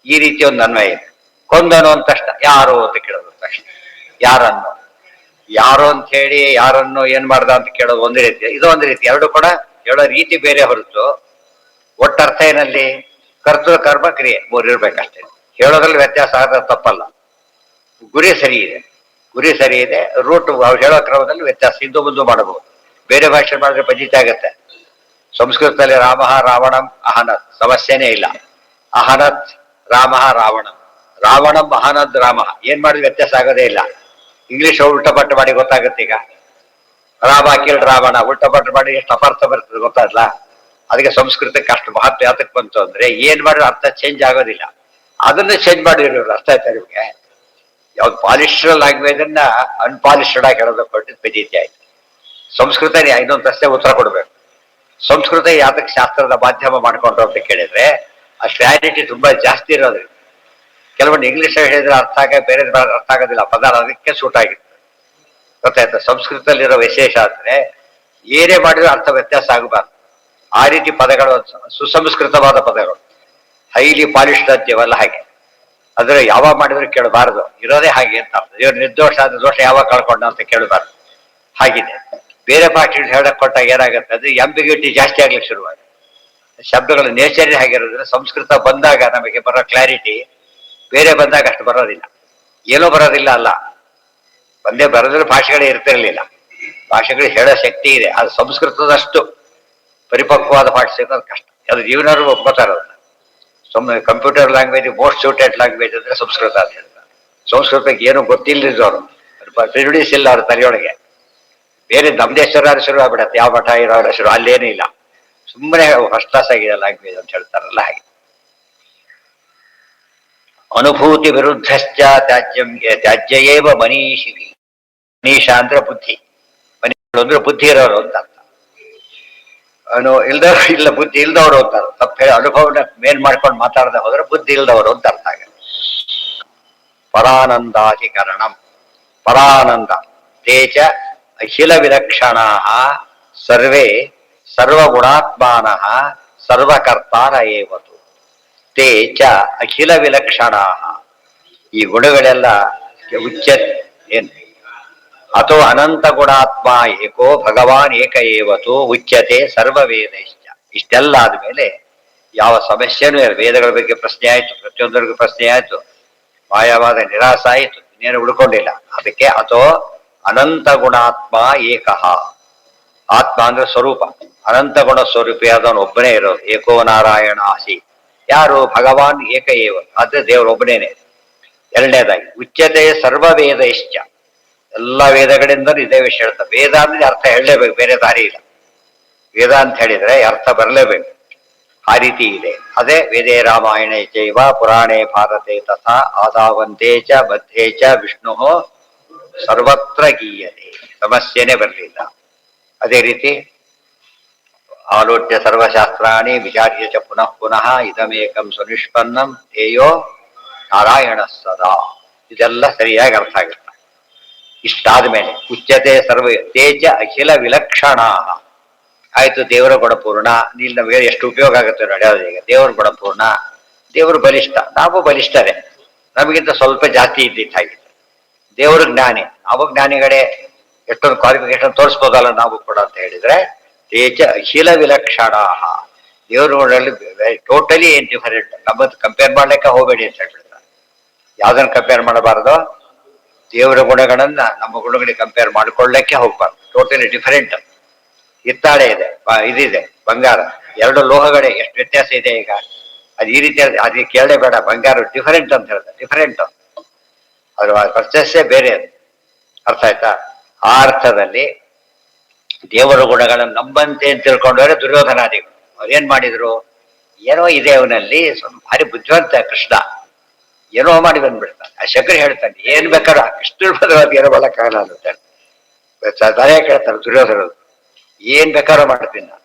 ಈ ರೀತಿ ಒಂದು ಅನ್ವಯ ಇದೆ. ಕೊಂದನು ಅಂತ ತಕ್ಷಣ ಯಾರು ಅಂತ ಕೇಳೋದು, ತಕ್ಷಣ ಯಾರನ್ನು, ಯಾರು ಅಂತ ಹೇಳಿ ಯಾರನ್ನು ಏನ್ ಮಾಡ್ದ ಅಂತ ಕೇಳೋದು ಒಂದು ರೀತಿ, ಇದು ಒಂದು ರೀತಿ. ಎರಡು ಕೂಡ ಹೇಳೋ ರೀತಿ ಬೇರೆ ಹೊರತು ಒಟ್ಟರ್ಥ ಏನಲ್ಲಿ ಕರ್ತೃ ಕರ್ಮ ಕ್ರಿಯೆ ಮೂರು ಇರ್ಬೇಕಷ್ಟೇ. ಹೇಳೋದ್ರಲ್ಲಿ ವ್ಯತ್ಯಾಸ ಆದ್ರೆ ತಪ್ಪಲ್ಲ. ಗುರಿ ಸರಿ ಇದೆ, ಗುರಿ ಸರಿ ಇದೆ, ರೂಟ್ ಹೇಳೋ ಕ್ರಮದಲ್ಲಿ ವ್ಯತ್ಯಾಸ ಇಂದು ಮುಂದೆ ಮಾಡಬಹುದು. ಬೇರೆ ಭಾಷೆ ಮಾಡಿದ್ರೆ ಪಂಜಿತ ಆಗತ್ತೆ. ಸಂಸ್ಕೃತದಲ್ಲಿ ರಾಮ ರಾವಣಂ ಅಹನತ್ ಸಮಸ್ಯೆನೇ ಇಲ್ಲ. ಅಹನತ್ ರಾಮ ರಾವಣಂ, ರಾವಣಂ ಅಹನದ್ ರಾಮ, ಏನ್ ಮಾಡಿದ್ರೆ ವ್ಯತ್ಯಾಸ ಆಗೋದೇ ಇಲ್ಲ. ಇಂಗ್ಲಿಷ್ ಉಲ್ಟಪಟ್ಟು ಮಾಡಿ ಗೊತ್ತಾಗುತ್ತೆ. ಈಗ ರಾಮ ಕಿಲ್ ರಾವಣ ಉಲ್ಟಪಟ್ಟು ಮಾಡಿ ಎಷ್ಟು ಅಪಾರ್ಥ ಬರ್ತದೆ ಗೊತ್ತಾಗಲ್ಲ. ಅದಕ್ಕೆ ಸಂಸ್ಕೃತಕ್ಕೆ ಅಷ್ಟು ಮಹತ್ವ ಯಾತಕ್ಕೆ ಬಂತು ಅಂದ್ರೆ ಏನ್ ಮಾಡಿದ್ರೆ ಅರ್ಥ ಚೇಂಜ್ ಆಗೋದಿಲ್ಲ. ಅದನ್ನ ಚೇಂಜ್ ಮಾಡಿರೋರು, ಅರ್ಥ ಆಯ್ತಾ ನಿಮ್ಗೆ? ಯಾವ್ದು ಪಾಲಿಶ್ಡ್ ಲ್ಯಾಂಗ್ವೇಜ್ ಅನ್ನ ಅನ್ಪಾಲಿಶ್ಡ್ ಆಗಿ ಹೇಳೋದು ಕೊಟ್ಟಿದ್ದು ಪದ್ಧತಿ ಆಯ್ತು. ಸಂಸ್ಕೃತ ಇನ್ನೊಂದು ಪ್ರಶ್ನೆ ಉತ್ತರ ಕೊಡ್ಬೇಕು. ಸಂಸ್ಕೃತ ಯಾತಕ್ಕೆ ಶಾಸ್ತ್ರದ ಮಾಧ್ಯಮ ಮಾಡ್ಕೊಂಡ್ರು ಅಂತ ಕೇಳಿದ್ರೆ ಆ ಕ್ಲಾರಿಟಿ ತುಂಬಾ ಜಾಸ್ತಿ ಇರೋದ್ರಿಂದ. ಕೆಲವೊಂದು ಇಂಗ್ಲಿಷ್ ಹೇಳಿದ್ರೆ ಅರ್ಥ ಬೇರೆ ಅರ್ಥ ಆಗೋದಿಲ್ಲ, ಪದ ಅದಕ್ಕೆ ಸೂಟ್ ಆಗಿರ್ತದೆ. ಗೊತ್ತಾಯ್ತಾ? ಸಂಸ್ಕೃತದಲ್ಲಿರೋ ವಿಶೇಷ ಅಂದ್ರೆ ಏನೇ ಮಾಡಿದ್ರು ಅರ್ಥ ವ್ಯತ್ಯಾಸ ಆಗಬಾರ್ದು. ಆ ರೀತಿ ಪದಗಳು ಸುಸಂಸ್ಕೃತವಾದ ಪದಗಳು, ಹೈಲಿ ಪಾಲಿಶ್ಡ್ ಅಂತೀವಲ್ಲ ಹಾಗೆ. ಆದ್ರೆ ಯಾವಾಗ ಮಾಡಿದ್ರು ಕೇಳಬಾರದು, ಇರೋದೇ ಹಾಗೆ ಅಂತ ಅರ್ಥ. ಇವ್ರು ನಿರ್ದೋಷ ಆದ ದೋಷ ಯಾವಾಗ ಕಳ್ಕೊಂಡ ಅಂತ ಕೇಳಬಾರ್ದು, ಹಾಗಿದೆ. ಬೇರೆ ಭಾಷೆಗಳು ಹೇಳಕ್ ಕೊಟ್ಟಾಗ ಏನಾಗುತ್ತೆ ಅಂದ್ರೆ ಎಂಬಿಗ್ಯೂಟಿ ಜಾಸ್ತಿ ಆಗ್ಲಿಕ್ಕೆ ಶುರುವಾಗುತ್ತೆ. ಶಬ್ದಗಳ ನೇಚರ್ ಆಗಿರೋದ್ರಿಂದ ಸಂಸ್ಕೃತ ಬಂದಾಗ ನಮಗೆ ಬರೋ ಕ್ಲಾರಿಟಿ ಬೇರೆ ಬಂದಾಗ ಅಷ್ಟು ಬರೋದಿಲ್ಲ. ಏನೂ ಬರೋದಿಲ್ಲ ಅಲ್ಲ, ಒಂದೇ ಬರೋದ್ರೆ ಭಾಷೆಗಳೇ ಇರ್ತಿರ್ಲಿಲ್ಲ. ಭಾಷೆಗಳು ಹೇಳೋ ಶಕ್ತಿ ಇದೆ, ಅದು ಸಂಸ್ಕೃತದಷ್ಟು ಪರಿಪಕ್ವವಾದ ಭಾಷೆ ಸಿಗೋದು ಕಷ್ಟ. ಅದು ಜೀವನರು ಒಪ್ಕೋತಾರ. ಸುಮ್ಮನೆ computer language most suited language ಅಂದ್ರೆ ಸಂಸ್ಕೃತ ಅಂತ ಹೇಳ್ತಾರೆ. ಸಂಸ್ಕೃತಕ್ಕೆ ಏನು ಗೊತ್ತಿಲ್ಲದಿದ್ದವರು, ಪ್ರಿಜುಡಿಸ್ ಇಲ್ಲ ಅವ್ರ ತಲೆಯೊಳಗೆ. ಬೇರೆ ನಮ್ದೇಶ್ವರ ಶುರು ಆಗ್ಬಿಡತ್ತೆ, ಯಾವ ಮಠ ಇರೋರ ಶುರು, ಅಲ್ಲೇನೂ ಇಲ್ಲ. ಸುಮ್ಮನೆ ಫಸ್ಟ್ ಕ್ಲಾಸ್ ಆಗಿದೆ ಲ್ಯಾಂಗ್ವೇಜ್ ಅಂತ ಹೇಳ್ತಾರಲ್ಲ ಹಾಗೆ. ಅನುಭೂತಿ ವಿರುದ್ಧಶ್ಚ ತ್ಯಾಜ್ಯೇವ ಮನೀಷಿ. ಮನೀಷ ಅಂದ್ರೆ ಬುದ್ಧಿ, ಮನೀಷರು ಅಂದ್ರೆ ಬುದ್ಧಿ ಇರೋರು ಅಂತ ಅರ್ಥ. ಇಲ್ಲ ಬುದ್ಧಿ ಇಲ್ದವರು ಅಂತಾರೆ. ತಪ್ಪು ಹೇಳಿ ಅನುಭವನ ಮೇಲ್ ಮಾಡ್ಕೊಂಡು ಮಾತಾಡದೆ ಹೋದ್ರೆ ಬುದ್ಧಿ ಇಲ್ದವರು ಅಂತ ಅರ್ಥ ಆಗುತ್ತೆ. ಪರಾನಂದಾಧಿಕರಣಂ, ಪರಾನಂದ ತೇಜ ಅಖಿಲ ವಿಲಕ್ಷಣ ಸರ್ವೇ ಸರ್ವಗುಣಾತ್ಮಾನ ಸರ್ವಕರ್ತಾರ ಏವತು ತೇ ಚ ಅಖಿಲ ವಿಲಕ್ಷಣ. ಈ ಗುಣಗಳೆಲ್ಲ ಉಚ್ಚ ಏನ್ ಅಥೋ ಅನಂತ ಗುಣಾತ್ಮ ಏಕೋ ಭಗವಾನ್ ಏಕ ಏವತು ಉಚ್ಯತೆ ಸರ್ವವೇದೈಶ್ಚ. ಇಷ್ಟೆಲ್ಲ ಆದ್ಮೇಲೆ ಯಾವ ಸಮಸ್ಯೆನೂ ಇಲ್ಲ. ವೇದಗಳ ಬಗ್ಗೆ ಪ್ರಶ್ನೆ ಆಯ್ತು, ಪ್ರತಿಯೊಂದರಿಗೂ ಪ್ರಶ್ನೆ ಆಯ್ತು, ಮಾಯವಾದ ನಿರಾಸ ಆಯ್ತು, ಇನ್ನೇನು ಉಳ್ಕೊಂಡಿಲ್ಲ. ಅದಕ್ಕೆ ಅಥೋ ಅನಂತ ಗುಣಾತ್ಮ ಏಕಃ. ಆತ್ಮ ಅಂದ್ರೆ ಸ್ವರೂಪ, ಅನಂತ ಗುಣ ಸ್ವರೂಪಿಯಾದವನು ಒಬ್ಬನೇ ಇರೋದು. ಏಕೋ ನಾರಾಯಣ ಆಸಿ, ಯಾರು? ಭಗವಾನ್ ಏಕ ಏವ, ಆದ್ರೆ ದೇವರು ಒಬ್ಬನೇನೆ. ಎರಡನೇದಾಗಿ ಉಚ್ಯತೆ ಸರ್ವವೇದ ಇಷ್ಟ, ಎಲ್ಲ ವೇದಗಳಿಂದ ಇದೇ ವಿಷಯ ಹೇಳ್ತಾರೆ. ವೇದ ಅಂದ್ರೆ ಅರ್ಥ ಹೇಳಲೇಬೇಕು, ಬೇರೆ ದಾರಿ ಇಲ್ಲ. ವೇದ ಅಂತ ಹೇಳಿದ್ರೆ ಅರ್ಥ ಬರಲೇಬೇಕು, ಆ ರೀತಿ ಇದೆ. ಅದೇ ವೇದೇ ರಾಮಾಯಣೇ ಚೈವ ಪುರಾಣೇ ಭಾರತೆ ತಥಾ ಆದಾವಂತೆ ಚ ಮಧ್ಯೆ ಚ ವಿಷ್ಣು ಸರ್ವತ್ರ ಗೀಯತೆ. ಸಮಸ್ಯೆನೇ ಬರಲಿಲ್ಲ. ಅದೇ ರೀತಿ ಆಲೋಚ್ಯ ಸರ್ವಶಾಸ್ತ್ರಾಣಿ ವಿಚಾರ್ಯ ಚ ಪುನಃ ಪುನಃ ಇದಮೇಕಂ ಸುನಿಷ್ಪನ್ನಂ ಧ್ಯೇಯೋ ನಾರಾಯಣ ಸದಾ. ಇದೆಲ್ಲ ಸರಿಯಾಗಿ ಅರ್ಥ ಆಗುತ್ತೆ. ಇಷ್ಟಾದ್ಮೇಲೆ ಉಚ್ಯತೆ ಸರ್ವ ತೇಜ ಅಖಿಲ ವಿಲಕ್ಷಣ ಆಯ್ತು. ದೇವರ ಗುಣಪೂರ್ಣ, ಇಲ್ಲಿ ನಮಗೆ ಎಷ್ಟು ಉಪಯೋಗ ಆಗುತ್ತೆ ನಡೆಯೋದು. ಈಗ ದೇವರ ಗುಣಪೂರ್ಣ, ದೇವರು ಬಲಿಷ್ಠ, ನಾವು ಬಲಿಷ್ಠರೇ, ನಮಗಿಂತ ಸ್ವಲ್ಪ ಜಾಸ್ತಿ ಇದ್ದಿತ್ತು ಹಾಗೆ. ದೇವರು ಜ್ಞಾನಿ, ನಾವು ಜ್ಞಾನಿಗಳೇ. ಎಷ್ಟೊಂದು ಕ್ವಾಲಿಫಿಕೇಶನ್ ತೋರಿಸ್ಬೋದಲ್ಲ ನಾವು ಕೂಡ ಅಂತ ಹೇಳಿದ್ರೆ ತೇಜ ಅಖಿಲ ವಿಲಕ್ಷಣ ದೇವರುಗಳಲ್ಲಿ ಟೋಟಲಿ ಏನ್ ಡಿಫರೆಂಟ್. ನಮ್ಮದು ಕಂಪೇರ್ ಮಾಡ್ಲಿಕ್ಕೆ ಹೋಗಬೇಡಿ ಅಂತ ಹೇಳ್ಬಿಡ್ತಾರೆ. ಯಾವ್ದನ್ನ ಕಂಪೇರ್ ಮಾಡಬಾರದು? ದೇವರ ಗುಣಗಳನ್ನ ನಮ್ಮ ಗುಣಗಳಿಗೆ ಕಂಪೇರ್ ಮಾಡ್ಕೊಳ್ಳಕ್ಕೆ ಹೋಗ್ಬಾರ್ದು. Totally different. ಹಿತ್ತಾಳೆ ಇದೆ, ಇದಿದೆ ಬಂಗಾರ, ಎರಡು ಲೋಹಗಳೇ ಎಷ್ಟು ವ್ಯತ್ಯಾಸ ಇದೆ ಈಗ. ಅದು ಈ ರೀತಿ ಅದಕ್ಕೆ ಕೇಳಲೇ ಬೇಡ. ಬಂಗಾರ ಡಿಫರೆಂಟ್ ಅಂತ ಹೇಳ್ತಾರೆ, ಡಿಫರೆಂಟ್. ಅದ್ರ ಪ್ರೊಸೆಸ್ಸೇ ಬೇರೆ. ಅದು ಅರ್ಥ ಆಯ್ತಾ? ಆ ಅರ್ಥದಲ್ಲಿ ದೇವರ ಗುಣಗಳನ್ನು ನಂಬಂತೆ ಅಂತ ತಿಳ್ಕೊಂಡವ್ರೆ ದುರ್ಯೋಧನಾದಿಗಳು. ಅವ್ರೇನ್ ಮಾಡಿದ್ರು? ಏನೋ ಇದೆ ಅವನಲ್ಲಿ, ಸ್ವಲ್ಪ ಭಾರಿ ಬುದ್ಧಿವಂತ ಕೃಷ್ಣ, ಏನೋ ಮಾಡಿ ಬಂದ್ಬಿಡ್ತಾನೆ. ಆ ಶಂಕರ್ ಹೇಳ್ತಾನೆ ಏನ್ ಬೇಕಾದ್ರೂ ಕೃಷ್ಣ ಬದಲಾದ ಏನೋ ಮಾಡಕ್ಕಾಗಲ್ಲ ಅಂತ ತಲೆ ಕೇಳ್ತಾರೆ ದುರ್ಯೋಧನ. ಏನ್ ಬೇಕಾದ್ರೂ ಮಾಡ್ತೀನಿ ನಾನು,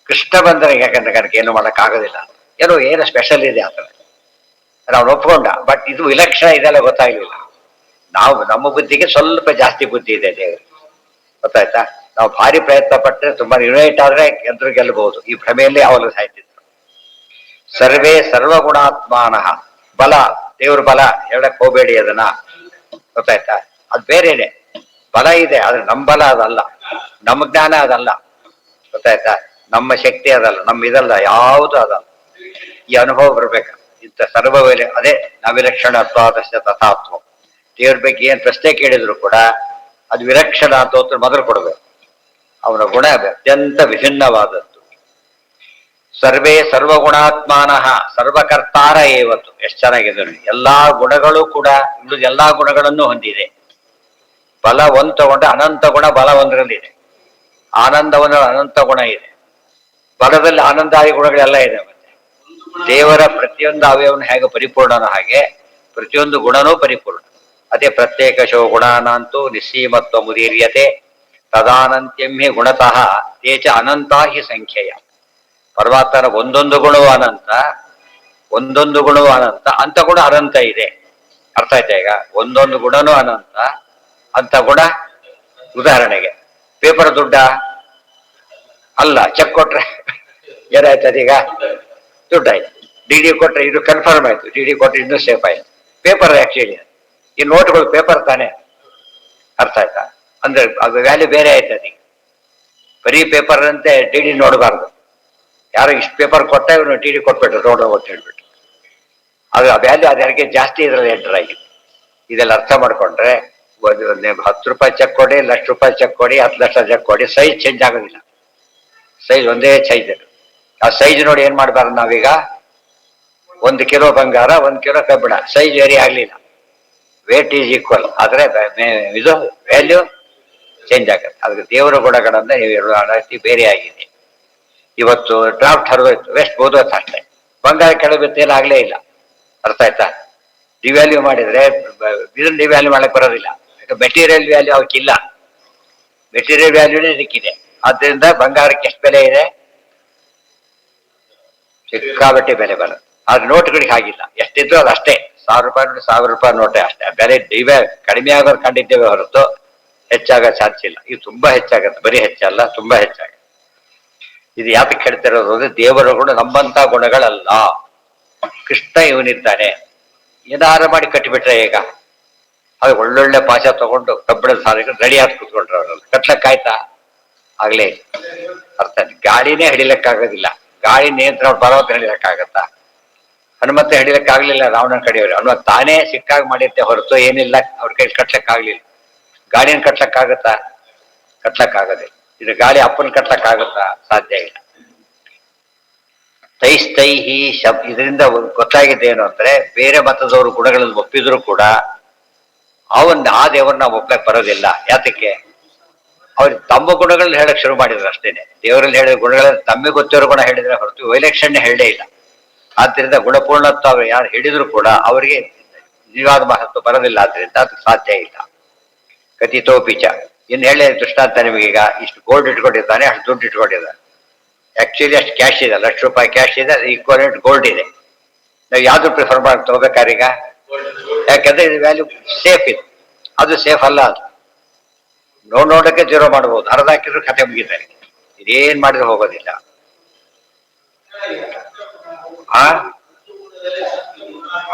ಕೃಷ್ಣ ಬಂದ್ರೆ ಯಾಕಂದ್ರೆ ನನಗೆ ಏನು ಮಾಡಕ್ ಆಗೋದಿಲ್ಲ. ಏನು ಸ್ಪೆಷಲ್ ಇದೆ ಆತರ ನಾವು ಒಪ್ಕೊಂಡ. ಬಟ್ ಇದು ವಿಲಕ್ಷಣ ಇದೆಲ್ಲ ಗೊತ್ತಾಗ್ಲಿಲ್ಲ. ನಾವು ನಮ್ಮ ಬುದ್ಧಿಗೆ ಸ್ವಲ್ಪ ಜಾಸ್ತಿ ಬುದ್ಧಿ ಇದೆ ದೇವರಿಗೆ, ಗೊತ್ತಾಯ್ತಾ? ನಾವು ಭಾರಿ ಪ್ರಯತ್ನ ಪಟ್ಟರೆ ತುಂಬಾ ಯುನೈಟ್ ಆದ್ರೆ ಎದ್ರು ಗೆಲ್ಲಬಹುದು. ಈ ಭ್ರಮೆಯಲ್ಲಿ ಅವಳು ಸಾಯ್ತಿದ್ರು. ಸರ್ವೇ ಸರ್ವಗುಣಾತ್ಮಾನಃ. ಬಲ, ದೇವ್ರ ಬಲ ಹೇಳಕ್ ಹೋಗ್ಬೇಡಿ ಅದನ್ನ, ಗೊತ್ತಾಯ್ತಾ? ಅದು ಬೇರೆನೆ ಬಲ ಇದೆ, ಆದ್ರೆ ನಮ್ಮ ಬಲ ಅದಲ್ಲ, ನಮ್ಮ ಜ್ಞಾನ ಅದಲ್ಲ, ಗೊತ್ತಾಯ್ತಾ? ನಮ್ಮ ಶಕ್ತಿ ಅದಲ್ಲ, ನಮ್ಮ ಇದಲ್ಲ, ಯಾವುದು ಅದಲ್ಲ. ಈ ಅನುಭವ ಬರ್ಬೇಕು. ಇಂಥ ಸರ್ವವೇಲೆ ಅದೇ ನವಿಲಕ್ಷಣ ಅತ್ವಾದಶ್ಯ ತಥಾತ್ವ. ದೇವ್ರ ಬಗ್ಗೆ ಏನ್ ಪ್ರಶ್ನೆ ಕೇಳಿದ್ರು ಕೂಡ ಅದು ವಿಲಕ್ಷಣ ಅಂತ ಉತ್ತರ ಮೊದಲು ಕೊಡ್ಬೇಕು. ಅವನ ಗುಣ ಅತ್ಯಂತ ವಿಭಿನ್ನವಾದದ್ದು. ಸರ್ವೇ ಸರ್ವಗುಣಾತ್ಮಾನಃ ಸರ್ವಕರ್ತಾರ ಏವತ್ತು. ಎಷ್ಟು ಚೆನ್ನಾಗಿದೆ ನೋಡಿ. ಎಲ್ಲಾ ಗುಣಗಳು ಕೂಡ ಇನ್ನು ಎಲ್ಲಾ ಗುಣಗಳನ್ನು ಹೊಂದಿದೆ. ಬಲ ಒಂದು ತಗೊಂಡ್ರೆ ಅನಂತ ಗುಣ ಬಲ ಒಂದರಲ್ಲಿದೆ. ಆನಂದವನ್ನು ಅನಂತ ಗುಣ ಇದೆ. ಬಲದಲ್ಲಿ ಆನಂದಾದಿ ಗುಣಗಳೆಲ್ಲ ಇದೆ. ಮತ್ತೆ ದೇವರ ಪ್ರತಿಯೊಂದು ಅವಯವನು ಹೇಗೆ ಪರಿಪೂರ್ಣನೋ ಹಾಗೆ ಪ್ರತಿಯೊಂದು ಗುಣನೂ ಪರಿಪೂರ್ಣ. ಅದೇ ಪ್ರತ್ಯೇಕಶೋ ಗುಣಾನಂತೂ ನಿಸ್ಸೀಮತ್ವ ಮುದೀರ್ಯತೆ ತದಾನಂತ್ಯಮ್ಹಿ ಗುಣತಃ ತೇಚ ಅನಂತಾ ಹಿ ಸಂಖ್ಯೆಯ. ಪರಮಾತ್ಮನ ಒಂದೊಂದು ಗುಣವೂ ಅನಂತ, ಒಂದೊಂದು ಗುಣವೂ ಅನಂತ, ಅಂತ ಗುಣ ಅನಂತ ಇದೆ. ಅರ್ಥ ಆಯ್ತಾ ಈಗ? ಒಂದೊಂದು ಗುಣನೂ ಅನಂತ, ಅಂತ ಗುಣ. ಉದಾಹರಣೆಗೆ ಪೇಪರ್ ದುಡ್ಡ ಅಲ್ಲ, ಚೆಕ್ ಕೊಟ್ರೆ ಏನಾಯ್ತದ? ಈಗ ದುಡ್ಡಾಯ್ತು. ಡಿ ಕೊಟ್ರೆ ಇದು ಕನ್ಫರ್ಮ್ ಆಯ್ತು, ಡಿ ಕೊಟ್ರೆ ಇನ್ನೂ ಸೇಫ್ ಆಯ್ತು. ಪೇಪರ್ ಆಕ್ಚುಲಿ ಈ ನೋಟ್ಗಳು ಪೇಪರ್ ತಾನೆ. ಅರ್ಥ ಆಯ್ತಾ? ಅಂದ್ರೆ ಅದು ವ್ಯಾಲ್ಯೂ ಬೇರೆ ಆಯ್ತದೆ. ಬರೀ ಪೇಪರ್ ಅಂತೆ ಡಿ ನೋಡಬಾರ್ದು. ಯಾರೋ ಇಷ್ಟು ಪೇಪರ್ ಕೊಟ್ಟ ಇವನು ಡಿ ಕೊಟ್ಬಿಟ್ರು ನೋಡೋ ಅಂತ ಹೇಳ್ಬಿಟ್ಟು ಅದು ಆ ವ್ಯಾಲ್ಯೂ ಅದಕ್ಕೆ ಜಾಸ್ತಿ ಇದ್ರಲ್ಲಿ ಎಂಟರ್ ಆಗಿದೆ. ಇದೆಲ್ಲ ಅರ್ಥ ಮಾಡ್ಕೊಂಡ್ರೆ 10 ರೂಪಾಯಿ ಚೆಕ್ ಕೊಡಿ, ₹1,00,000 ಚೆಕ್ ಕೊಡಿ, 10 ಲಕ್ಷ ಚೆಕ್ ಕೊಡಿ, ಸೈಜ್ ಚೇಂಜ್ ಆಗೋದಿಲ್ಲ. ಸೈಜ್ ಒಂದೇ ಸೈಜ್. ಆ ಸೈಜ್ ನೋಡಿ ಏನ್ ಮಾಡ್ಬಾರ್ದು ನಾವೀಗ? 1 ಕಿಲೋ ಬಂಗಾರ, 1 ಕಿಲೋ ಕಬ್ಬಿಣ, ಸೈಜ್ ವೇರಿ ಆಗ್ಲಿಲ್ಲ, ವೇಟ್ ಈಸ್ ಈಕ್ವಲ್. ಆದ್ರೆ ಇದು ವ್ಯಾಲ್ಯೂ ಚೇಂಜ್ ಆಗುತ್ತೆ. ಅದಕ್ಕೆ ದೇವರ ಗುಣಗಳನ್ನ ನೀವು ಬೇರೆ ಆಗಿದೆ. ಇವತ್ತು ಡ್ರಾಫ್ಟ್ ಹರಿದೋಯ್ತು, ವೆಸ್ಟ್ ಬೋದೋಯ್ತು ಅಷ್ಟೇ. ಬಂಗಾರ ಕೆಳಬಿತ್ತು, ಏನಾಗ್ಲೇ ಇಲ್ಲ. ಅರ್ಥ ಆಯ್ತಾ? ಡಿವ್ಯಾಲ್ಯೂ ಮಾಡಿದ್ರೆ ಇದನ್ನ ಡಿವ್ಯಾಲ್ಯೂ ಮಾಡಕ್ ಬರೋದಿಲ್ಲ. ಮೆಟೀರಿಯಲ್ ವ್ಯಾಲ್ಯೂ ಅವಕ್ಕಿಲ್ಲ, ಮೆಟೀರಿಯಲ್ ವ್ಯಾಲ್ಯೂನೇ ಇದಕ್ಕಿದೆ. ಆದ್ರಿಂದ ಬಂಗಾರಕ್ಕೆ ಎಷ್ಟು ಬೆಲೆ ಇದೆ? ಸಿಕ್ಕಾಬಟ್ಟೆ ಬೆಲೆ ಬರೋದು. ಆದ್ರೆ ನೋಟ್ಗಳಿಗೆ ಆಗಿಲ್ಲ, ಎಷ್ಟಿದ್ರು ಅದು ಅಷ್ಟೇ. ₹1,000 ನೋಡಿ, ₹1,000 ನೋಟೆ ಅಷ್ಟೇ. ಬೆಲೆ ಕಡಿಮೆ ಆಗೋದು ಕಂಡಿದ್ದೇವೆ ಹೊರತು ಹೆಚ್ಚಾಗೋ ಚಾನ್ಸ್ ಇಲ್ಲ. ಇದು ತುಂಬಾ ಹೆಚ್ಚಾಗತ್ತೆ, ಬರೀ ಹೆಚ್ಚಲ್ಲ, ತುಂಬಾ ಹೆಚ್ಚಾಗತ್ತೆ. ಇದು ಯಾತಕ್ಕೆ ಹೇಳ್ತಿರೋದು ಅಂದ್ರೆ ದೇವರ ಗುಣ ನಮ್ಮಂತ ಗುಣಗಳಲ್ಲ. ಕೃಷ್ಣ ಇವನಿದ್ದಾನೆ, ಏನಾರು ಮಾಡಿ ಕಟ್ಟಿಬಿಟ್ರೆ ಈಗ ಅದು ಒಳ್ಳೊಳ್ಳೆ ಪಾಶ ತಗೊಂಡು ಕಬ್ಬಿಣದ ಸಾರಿಗಳು ರೆಡಿ ಆಗಿ ಕೂತ್ಕೊಂಡ್ರೆ ಅವರಲ್ಲ ಕಟ್ಲಕ್ಕಾಯ್ತಾ? ಆಗ್ಲೇ ಇಲ್ಲ. ಅರ್ಥ ಗಾಳಿನೇ ಹಿಡಿಲಕ್ಕಾಗೋದಿಲ್ಲ. ಗಾಳಿ ನಿಯಂತ್ರಣ ಪರ್ವತ ಹಿಡಿಲಕ್ಕಾಗತ್ತಾ? ಹನುಮಂತ ಹಿಡಿಲಕ್ಕಾಗ್ಲಿಲ್ಲ ರಾವಣನ ಕಡೆಯವರು. ಹನುಮಂತ ತಾನೇ ಸಿಕ್ಕಾಗಿ ಮಾಡಿದ್ದೆ ಹೊರತು ಏನಿಲ್ಲ ಅವ್ರ ಕೈ ಕಟ್ಲಕ್ಕಾಗ್ಲಿಲ್ಲ. ಗಾಳಿನ ಕಟ್ಲಕ್ಕಾಗತ್ತಾ? ಕಟ್ಲಕ್ಕಾಗದೆ. ಇದು ಗಾಳಿ ಅಪ್ಪನ ಕಟ್ಲಕ್ಕಾಗತ್ತಾ? ಸಾಧ್ಯ ಇಲ್ಲ. ತೈಸ್ತೈಹಿ ಇದರಿಂದ ಗೊತ್ತಾಗಿದ್ದೇನು ಅಂದ್ರೆ ಬೇರೆ ಮತದವರು ಗುಣಗಳನ್ನು ಒಪ್ಪಿದ್ರು ಕೂಡ ಆ ದೇವರನ್ನ ಒಪ್ಪಕ್ಕೆ ಬರೋದಿಲ್ಲ. ಯಾತಕ್ಕೆ? ಅವ್ರಿಗೆ ತಮ್ಮ ಗುಣಗಳನ್ನ ಹೇಳಕ್ ಶುರು ಮಾಡಿದ್ರು ಅಷ್ಟೇನೆ. ದೇವರಲ್ಲಿ ಹೇಳಿದ ಗುಣಗಳನ್ನ ತಮಗೆ ಗೊತ್ತಿರೋ ಗುಣ ಹೇಳಿದ್ರೆ ಹೊರತು ವೈಲಕ್ಷಣ್ಯ ಹೇಳೇ ಇಲ್ಲ. ಆದ್ರಿಂದ ಗುಣಪೂರ್ಣತ್ವ ಅವ್ರು ಯಾರು ಹೇಳಿದ್ರು ಕೂಡ ಅವರಿಗೆ ನಿಜವಾದ ಮಹತ್ವ ಬರೋದಿಲ್ಲ. ಆದ್ರಿಂದ ಅದು ಸಾಧ್ಯ ಇಲ್ಲ. ಕಥಿತೋಪಿಚ ಇನ್ನು ಹೇಳಿ ದೃಷ್ಟಾಂತ ನಿಮಗೀಗ ಇಷ್ಟು ಗೋಲ್ಡ್ ಇಟ್ಕೊಂಡಿದ್ದಾನೆ, ಅಷ್ಟು ದುಡ್ಡು ಇಟ್ಕೊಂಡಿದ್ದಾನೆ. ಆಕ್ಚುಲಿ ಅಷ್ಟು ಕ್ಯಾಶ್ ಇದೆ, ₹1,00,000 ಕ್ಯಾಶ್ ಇದೆ, ಈಕ್ವಲೆಂಟ್ ಗೋಲ್ಡ್ ಇದೆ. ನಾವು ಯಾವ್ದು ಪ್ರಿಫರ್ ಮಾಡಿ ತಗೋಬೇಕಾರೀಗ? ಯಾಕಂದ್ರೆ ಇದು ವ್ಯಾಲ್ಯೂ ಸೇಫ್ ಇದೆ. ಅದು ಸೇಫ್ ಅಲ್ಲ. ಅದು ನೋಡೋದಕ್ಕೆ ಜೀರೋ ಮಾಡ್ಬೋದು, ಅರ್ಧ ಹಾಕಿದ್ರು ಕತೆ ಮುಗಿತಾರೆ. ಇದೇನ್ ಮಾಡಿದ್ರೆ ಹೋಗೋದಿಲ್ಲ.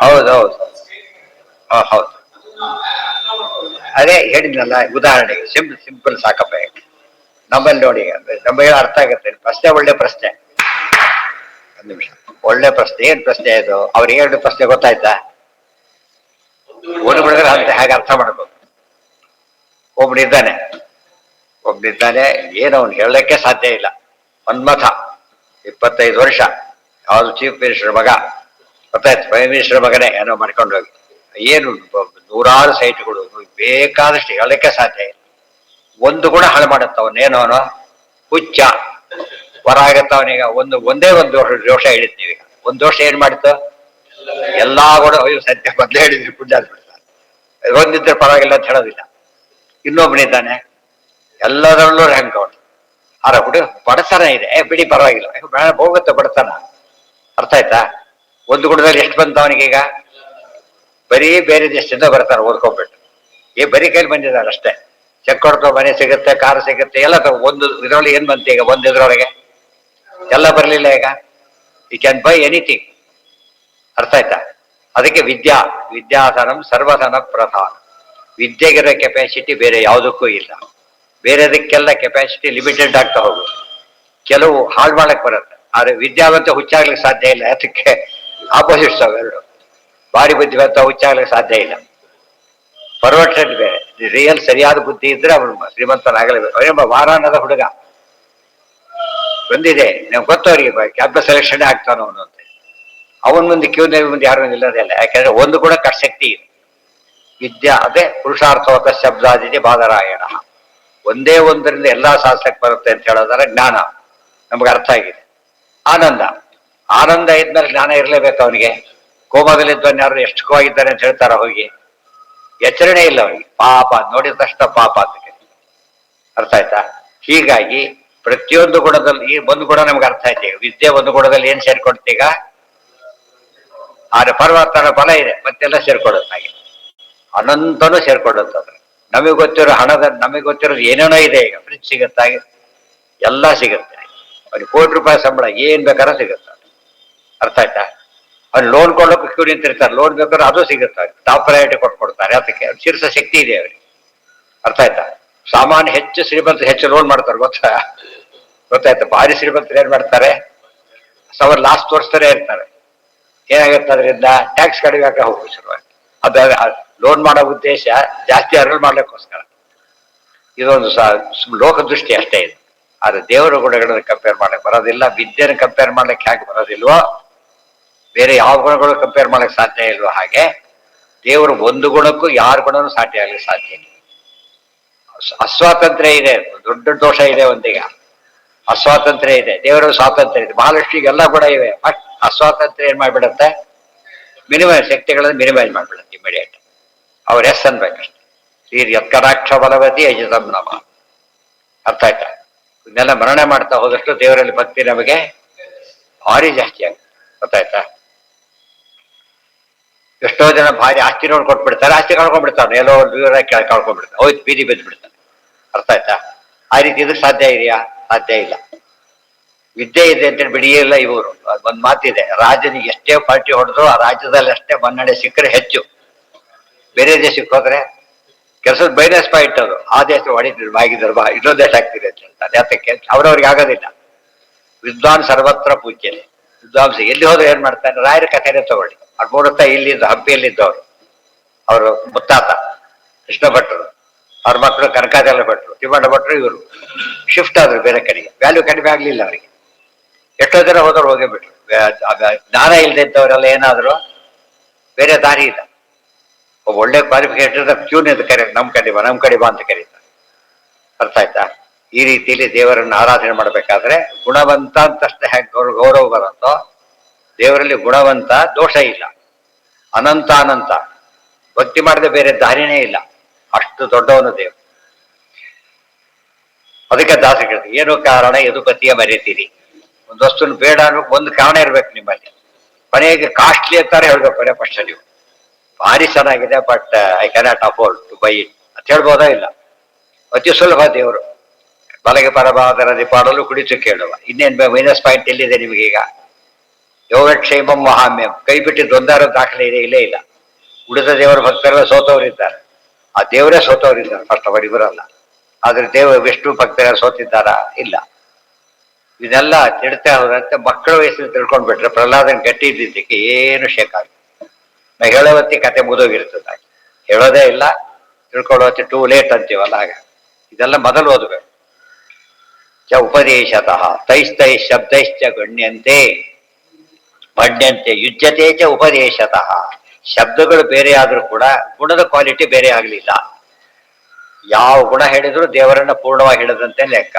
ಹೌದೌದು, ಹೌದು. ಅದೇ ಹೇಳಿದ್ನಲ್ಲ ಉದಾಹರಣೆಗೆ ಸಿಂಪಲ್ ಸಾಕಪ್ಪ. ನಮ್ಮಲ್ಲಿ ನೋಡಿ, ನಮಗೆ ಅರ್ಥ ಆಗುತ್ತೆ. ಪ್ರಶ್ನೆ ಒಳ್ಳೆ ಪ್ರಶ್ನೆ. ಒಂದು ನಿಮಿಷ. ಒಳ್ಳೆ ಪ್ರಶ್ನೆ. ಏನ್ ಪ್ರಶ್ನೆ ಇದು? ಅವ್ರಿಗೆ ಎರಡು ಪ್ರಶ್ನೆ ಗೊತ್ತಾಯ್ತಾ? ಒಂದು ಬಿಡಿದ್ರೆ ಅಂತ ಹೇಗೆ ಅರ್ಥ ಮಾಡ್ಬೇಕು. ಒಬ್ನಿದ್ದಾನೆ ಏನು ಅವ್ನು ಹೇಳಕ್ಕೆ ಸಾಧ್ಯ ಇಲ್ಲ. ಮನ್ಮಥ, 25 ವರ್ಷ, ಯಾವ್ದು ಚೀಫ್ ಮಿನಿಸ್ಟರ್ ಮಗ, ಗೊತ್ತಾಯ್ತು, ಪ್ರೈಮ್ ಮಿನಿಸ್ಟರ್ ಮಗನೇ ಏನೋ ಮಾಡ್ಕೊಂಡು ಹೋಗಿ. ಏನು ನೂರಾರು ಸೈಟ್ಗಳು, ಬೇಕಾದಷ್ಟು ಹೇಳಕ್ಕೆ ಸಾಧ್ಯ ಇಲ್ಲ. ಒಂದು ಕೂಡ ಹಾಳು ಮಾಡುತ್ತ ಅವನೇನೋ ಅವನು ಹುಚ್ಚ ಹೊರ ಆಗತ್ತ. ಅವನೀಗ ಒಂದೇ ಒಂದು ದೋಷ ಹೇಳಿದ್ನೀವೀಗ. ಒಂದು ದೋಷ ಏನ್ ಮಾಡಿತ್ತು? ಎಲ್ಲಾ ಕೂಡ ಸತ್ಯ ಮೊದಲೇ ಹೇಳಿದ್ವಿ, ಪುಣ್ಯ ಬಿಡ್ತಾರೆ. ಒಂದಿದ್ರೆ ಪರವಾಗಿಲ್ಲ ಅಂತ ಹೇಳೋದಿಲ್ಲ. ಇನ್ನೊಬ್ಬನಿದ್ದಾನೆ, ಎಲ್ಲದರಲ್ಲೂ ರ್ಯಾಂಕ್ ಅವನು. ಆರ ಹುಡುಗ ಬಡತನ ಇದೆ, ಬಿಡಿ ಪರವಾಗಿಲ್ಲ, ಹೋಗುತ್ತೆ ಬಡತನ. ಅರ್ಥ ಆಯ್ತಾ? ಒಂದು ಗುಣದಲ್ಲಿ ಎಷ್ಟು ಬಂತ ಅವನಿಗೀಗ? ಬರೀ ಬೇರೆ ದೇಶದಿಂದ ಬರ್ತಾರೆ ಓದ್ಕೊಂಡ್ಬಿಟ್ಟು. ಬರೀ ಕೈಲಿ ಬಂದಿದ್ದಾರೆ ಅಷ್ಟೇ. ಚೆಕ್ ಕೊಡ್ತೋ, ಮನೆ ಸಿಗುತ್ತೆ, ಕಾರು ಸಿಗುತ್ತೆ, ಎಲ್ಲ ಒಂದು ಇದರೊಳಗೆ ಏನ್ ಬಂತು ಈಗ? ಒಂದು ಇದ್ರೊಳಗೆ ಎಲ್ಲ ಬರಲಿಲ್ಲ. ಈಗ ಯು ಕ್ಯಾನ್ ಬೈ ಎನಿಥಿಂಗ್. ಅರ್ಥ ಆಯ್ತಾ? ಅದಕ್ಕೆ ವಿದ್ಯಾಧನಂ ಸರ್ವಧನ ಪ್ರಧಾನ. ವಿದ್ಯೆಗಿರೋ ಕೆಪಾಸಿಟಿ ಬೇರೆ ಯಾವುದಕ್ಕೂ ಇಲ್ಲ. ಬೇರೆದಕ್ಕೆಲ್ಲ ಕೆಪಾಸಿಟಿ ಲಿಮಿಟೆಡ್ ಆಗ್ತಾ ಹೋಗುತ್ತೆ. ಕೆಲವು ಹಾಳು ಮಾಡಕ್ ಬರುತ್ತೆ, ಆದ್ರೆ ವಿದ್ಯಾವಂತ ಹುಚ್ಚಾಗ್ಲಿಕ್ಕೆ ಸಾಧ್ಯ ಇಲ್ಲ. ಅದಕ್ಕೆ ಆಪೋಸಿಟ್ಸ್ ಅವೆರಡು. ಭಾರಿ ಬುದ್ಧಿವಂತ ಹುಚ್ಚಾಗ್ಲಿಕ್ಕೆ ಸಾಧ್ಯ ಇಲ್ಲ. ಪರ್ವರ್ಟೆಡ್ ಬೇರೆ. ರಿಯಲ್ ಸರಿಯಾದ ಬುದ್ಧಿ ಇದ್ರೆ ಅವನು ಶ್ರೀಮಂತನಾಗಲೇಬೇಕು. ಅವನ ವಾರಾಣದ ಹುಡುಗ ಬಂದಿದೆ, ನಮ್ಗೆ ಗೊತ್ತವರಿಗೆ ಕ್ಯಾಬಿನೆಟ್ ಸೆಲೆಕ್ಷನ್ ಆಗ್ತಾನೋ ಅವನು ಅಂತ. ಅವನ ಮುಂದೆ ಮುಂದೆ ಯಾರು ನಿಲ್ಲೋದೇ ಇಲ್ಲ. ಯಾಕಂದ್ರೆ ಒಂದು ಕೂಡ ಶಕ್ತಿ ಇದೆ. ವಿದ್ಯಾ ಅದೇ ಪುರುಷಾರ್ಥವತ ಶಬ್ದಾದಿದೆ ಬಾದರಾಯಣ. ಒಂದೇ ಒಂದರಿಂದ ಎಲ್ಲಾ ಸಾಧಿಸಕ್ಕೆ ಬರುತ್ತೆ ಅಂತ ಹೇಳೋದಾದ್ರೆ ಜ್ಞಾನ ನಮ್ಗೆ ಅರ್ಥ ಆಗಿದೆ. ಆನಂದ ಇದ್ಮೇಲೆ ಜ್ಞಾನ ಇರಲೇಬೇಕು ಅವನಿಗೆ. ಕೋಮದಲ್ಲಿದ್ದವನ್ ಯಾರು ಎಷ್ಟು ಕೋವಾಗಿದ್ದಾನೆ ಅಂತ ಹೇಳ್ತಾರ ಹೋಗಿ? ಎಚ್ಚರಣೆ ಇಲ್ಲ ಅವನಿಗೆ. ಪಾಪ ನೋಡಿದ ತಕ್ಷಣ ಪಾಪ ಅಂತ. ಅರ್ಥ ಆಯ್ತಾ? ಹೀಗಾಗಿ ಪ್ರತಿಯೊಂದು ಗುಣದಲ್ಲಿ ಈ ಒಂದು ಗುಣ ನಮ್ಗೆ ಅರ್ಥ ಆಯ್ತು. ವಿದ್ಯೆ ಒಂದು ಗುಣದಲ್ಲಿ ಏನ್ ಸೇರ್ಕೊಡ್ತೀಗ? ಆದ್ರೆ ಪರಮಾತ್ಮನ ಫಲ ಇದೆ, ಮತ್ತೆಲ್ಲ ಸೇರ್ಕೊಡುತ್ತೆ. ಹಾಗೆ ಅನಂತನೂ ಸೇರ್ಕೊಡುತ್ತಂದ್ರೆ ನಮಗೆ ಗೊತ್ತಿರೋ ನಮಗೆ ಗೊತ್ತಿರೋದು ಏನೇನೋ ಇದೆ. ಈಗ ಫ್ರಿಜ್ ಸಿಗುತ್ತೆ, ಎಲ್ಲ ಸಿಗುತ್ತೆ. ಅವ್ರಿಗೆ ₹1,00,00,000 ಸಂಬಳ ಏನ್ ಬೇಕಾದ್ರೂ ಸಿಗುತ್ತೆ. ಅರ್ಥ ಆಯ್ತಾ? ಅವ್ರು ಲೋನ್ ಕೊಡೋಕೆ ಕ್ಯೂ ನಿಂತಿರ್ತಾರೆ. ಲೋನ್ ಬೇಕಾದ್ರೆ ಅದು ಸಿಗುತ್ತೆ. ಟಾಪ್ ಪ್ರಯಾರಿಟಿ ಕೊಟ್ಕೊಡ್ತಾರೆ. ಅದಕ್ಕೆ ಶೀರ್ಷ ಶಕ್ತಿ ಇದೆ ಅವ್ರಿಗೆ. ಅರ್ಥ ಆಯ್ತಾ? ಸಾಮಾನ್ಯ ಹೆಚ್ಚು ಶ್ರೀಮಂತರು ಹೆಚ್ಚು ಲೋನ್ ಮಾಡ್ತಾರೆ, ಗೊತ್ತಾಯ್ತಾ? ಭಾರಿ ಶ್ರೀಮಂತರು ಏನ್ ಮಾಡ್ತಾರೆ? ಲಾಸ್ಟ್ ತೋರಿಸ್ತಾನೆ ಇರ್ತಾರೆ. ಏನಾಗುತ್ತೆ ಅದರಿಂದ? ಟ್ಯಾಕ್ಸ್ ಕಡಿಮೆ ಆಗ ಹೋಗುವ ಶುರುವಾಗಿ. ಲೋನ್ ಮಾಡೋ ಉದ್ದೇಶ ಜಾಸ್ತಿ ಅರ್ನ್ ಮಾಡ್ಲಿಕ್ಕೋಸ್ಕರ. ಇದೊಂದು ಲೋಕ ದೃಷ್ಟಿ ಅಷ್ಟೇ ಇದೆ. ಆದ್ರೆ ದೇವರ ಗುಣಗಳನ್ನು ಕಂಪೇರ್ ಮಾಡಕ್ ಬರೋದಿಲ್ಲ. ವಿದ್ಯೆನ ಕಂಪೇರ್ ಮಾಡ್ಲಿಕ್ಕೆ ಹೇಗೆ ಬರೋದಿಲ್ವೋ, ಬೇರೆ ಯಾವ ಗುಣಗಳು ಕಂಪೇರ್ ಮಾಡಕ್ ಸಾಧ್ಯ ಇಲ್ವೋ, ಹಾಗೆ ದೇವರು ಒಂದು ಗುಣಕ್ಕೂ ಯಾರ ಗುಣನೂ ಸಾಧ್ಯ ಆಗ್ಲಿಕ್ಕೆ ಸಾಧ್ಯ ಇಲ್ಲ. ಅಸ್ವಾತಂತ್ರ್ಯ ಇದೆ, ದೊಡ್ಡ ದೋಷ ಇದೆ. ಒಂದೀಗ ಅಸ್ವಾತಂತ್ರ್ಯ ಇದೆ, ದೇವರ ಸ್ವಾತಂತ್ರ್ಯ ಇದೆ. ಮಹಾಲಕ್ಷ್ಮಿಗೆ ಎಲ್ಲ ಗುಣ ಇವೆ. ಬಟ್ ಅಸ್ವಾತಂತ್ರ್ಯ ಏನ್ ಮಾಡ್ಬಿಡತ್ತೆ? ಮಿನಿಮೈಸ್ ಶಕ್ತಿಗಳನ್ನು ಮಿನಿಮೈಸ್ ಮಾಡ್ಬಿಡುತ್ತೆ ಇಮಿಡಿಯೇಟ್. ಅವ್ರ ಎಸ್ ಅನ್ಬೇಕಷ್ಟೆ. ಯತ್ಕಟಾಕ್ಷ ಬಲವತಿ ಅಜಿತಂ ನಮ. ಅರ್ಥ ಆಯ್ತಾ? ಇದನ್ನೆಲ್ಲ ಮರಣೆ ಮಾಡ್ತಾ ಹೋದಷ್ಟು ದೇವರಲ್ಲಿ ಭಕ್ತಿ ನಮಗೆ ಭಾರಿ ಜಾಸ್ತಿ ಆಗುತ್ತೆ. ಗೊತ್ತಾಯ್ತಾ? ಎಷ್ಟೋ ಜನ ಭಾರಿ ಆಸ್ತಿ ನೋಡಿ ಕೊಟ್ಬಿಡ್ತಾರೆ, ಆಸ್ತಿ ಕಳ್ಕೊಂಡ್ಬಿಡ್ತಾನೆ, ಎಲ್ಲೋ ದೂರ ಕಳ್ಕೊಂಡ್ಬಿಡ್ತಾರೆ, ಹೋಯ್ತು ಬೀದಿ ಬಿದ್ದು ಬಿಡ್ತಾನೆ. ಅರ್ಥ ಆಯ್ತಾ? ಆ ರೀತಿ ಇದಕ್ಕೆ ಸಾಧ್ಯ ಇದೆಯಾ? ಸಾಧ್ಯ ಇಲ್ಲ. ವಿದ್ಯೆ ಇದೆ ಅಂತೇಳಿ ಬಿಡಿಯಿಲ್ಲ ಇವರು. ಒಂದ್ ಮಾತಿದೆ, ರಾಜನಿಗೆ ಎಷ್ಟೇ ಪಾರ್ಟಿ ಹೊಡೆದ್ರು ಆ ರಾಜ್ಯದಲ್ಲಿ ಅಷ್ಟೇ ಮನ್ನಣೆ ಸಿಕ್ಕರೆ ಹೆಚ್ಚು. ಬೇರೆ ದೇಶಕ್ಕೆ ಹೋದ್ರೆ ಕೆಲಸದ ಬೈನಸ್ ಪಾಯಿಂಟ್ ಅದು. ಆ ದೇಶ ಹೊಡಿತಿದ್ರು, ಬಾಗಿದ್ರು, ಇನ್ನೊಂದು ದೇಶ ಆಗ್ತಿದೆ ಅಂತ ಹೇಳ್ತಾರೆ. ಯಾತಕ್ಕೆ? ಅವ್ರವ್ರಿಗೆ ಆಗೋದಿಲ್ಲ. ವಿದ್ವಾನ್ ಸರ್ವತ್ರ ಪೂಜ್ಯನೆ. ವಿದ್ವಾಂಸ ಎಲ್ಲಿ ಹೋದ್ರೆ ಏನ್ ಮಾಡ್ತಾನೆ? ರಾಯರ ಕಥೆನೇ ತಗೊಳ್ಳಿ. ಅವ್ರು ನೋಡುತ್ತಾ ಇಲ್ಲಿದ್ದು ಹಂಪಿಯಲ್ಲಿದ್ದವರು, ಅವರು ಮುತ್ತಾತ ಕೃಷ್ಣ ಭಟ್ರು, ಅವ್ರ ಮಕ್ಕಳು ಕನಕಾಚಲ ಭಟ್ರು, ತಿಮ್ಮಣ್ಣ ಭಟ್ರು, ಇವರು ಶಿಫ್ಟ್ ಆದ್ರು ಬೇರೆ ಕಡೆಗೆ. ವ್ಯಾಲ್ಯೂ ಕಡಿಮೆ ಆಗ್ಲಿಲ್ಲ ಅವರಿಗೆ. ಎಷ್ಟೋ ಜನ ಹೋದವ್ರು ಹೋಗೇ ಬಿಟ್ರು. ಜ್ಞಾನ ಇಲ್ಲದೆ ಇದ್ದವರೆಲ್ಲ ಏನಾದ್ರು ಬೇರೆ ದಾರಿ ಇಲ್ಲ. ಒಬ್ಬ ಒಳ್ಳೆ ಕ್ವಾಲಿಫಿಕೇಟರ್ ಕ್ಯೂನ್ ಅಂತ ಕರೀತಾರೆ, ನಮ್ ಕಡೆ ಬಾ ಅಂತ ಕರೀತಾರೆ. ಅರ್ಥ ಆಯ್ತಾ? ಈ ರೀತಿಯಲ್ಲಿ ದೇವರನ್ನು ಆರಾಧನೆ ಮಾಡ್ಬೇಕಾದ್ರೆ ಗುಣವಂತ ಅಂತಷ್ಟೇ ಹೇಗೆ ಗೌರವ ಬರುತ್ತೋ, ದೇವರಲ್ಲಿ ಗುಣವಂತ ದೋಷ ಇಲ್ಲ, ಅನಂತ ಭಕ್ತಿ ಮಾಡದೆ ಬೇರೆ ದಾರಿನೇ ಇಲ್ಲ. ಅಷ್ಟು ದೊಡ್ಡವನು ದೇವರು. ಅದಕ್ಕೆ ದಾಸರು ಕೇಳ್ತೀವಿ, ಏನು ಕಾರಣ ಯದುಪತಿಯ ಮರೆತೀರಿ? ಒಂದು ವಸ್ತುನ ಬೇಡ ಅನ್ನೋ ಒಂದು ಕಾರಣ ಇರ್ಬೇಕು ನಿಮ್ಮಲ್ಲಿ. ಮನೆಗೆ ಕಾಸ್ಟ್ಲಿ ಅಂತಾರೆ ಹೇಳ್ಬೇಕು ಕೊನೆ ಪಕ್ಷ ನೀವು. ಭಾರಿ ಚೆನ್ನಾಗಿದೆ, but I cannot afford to buy it ಅಂತ ಹೇಳ್ಬೋದಾ? ಇಲ್ಲ. ಅತಿ ಸುಲಭ ದೇವರು. ಬಲಗೆ ಪರಮಾದರದಿ ಪಾಡಲು ಕುಡಿತು ಕೇಳುವ. ಇನ್ನೇನ್ ಮೈನಸ್ ಪಾಯಿಂಟ್ ಎಲ್ಲಿದೆ ನಿಮಗೀಗ? ಯೋಗಕ್ಷೇಮಂ ಮಹಾಮ್ಯಂ. ಕೈ ಬಿಟ್ಟಿದ್ದು ಒಂದಾರ ದಾಖಲೆ ಇದೆ? ಇಲ್ಲೇ ಇಲ್ಲ. ಉಳಿದ ದೇವರ ಭಕ್ತರೆಲ್ಲ ಸೋತವರಿದ್ದಾರೆ. ಆ ದೇವರೇ ಸೋತವರಿದ್ದಾರೆ ಫಸ್ಟ್ ಅವರಿವರಲ್ಲ. ಆದ್ರೆ ವಿಷ್ಣು ಭಕ್ತರ ಸೋತಿದ್ದಾರಾ? ಇಲ್ಲ. ಇದೆಲ್ಲ ತಿಳ್ತಾ ಹೋದಂತೆ ಮಕ್ಕಳ ವಯಸ್ಸಿನ ತಿಳ್ಕೊಂಡ್ಬಿಟ್ರೆ ಪ್ರಹ್ಲಾದನ್ ಗಟ್ಟಿ ಇದ್ದಿದ್ದಕ್ಕೆ ಏನು ಶೇಕ್ ಆಗ. ನಾ ಹೇಳೋವತ್ತಿ ಕತೆ ಮುದೋಗಿರ್ತದೆ, ಹೇಳೋದೇ ಇಲ್ಲ, ತಿಳ್ಕೊಳ್ಳೋತಿ ಟೂ ಲೇಟ್ ಅಂತೀವಲ್ಲ ಆಗ. ಇದೆಲ್ಲ ಮೊದಲು ಓದಬೇಕು. ಉಪದೇಶತಃ ತೈಸ್ತೈ ಶಬ್ದೈಶ್ಚ ಗಣ್ಯಂತೆ ಯುಜ್ಯತೆ ಚ ಉಪದೇಶತಃ. ಶಬ್ದಗಳು ಬೇರೆ ಆದ್ರೂ ಕೂಡ ಗುಣದ ಕ್ವಾಲಿಟಿ ಬೇರೆ ಆಗಲಿಲ್ಲ. ಯಾವ ಗುಣ ಹೇಳಿದ್ರು ದೇವರನ್ನ ಪೂರ್ಣವಾಗಿ ಹೇಳಿದಂತೆ ಲೆಕ್ಕ.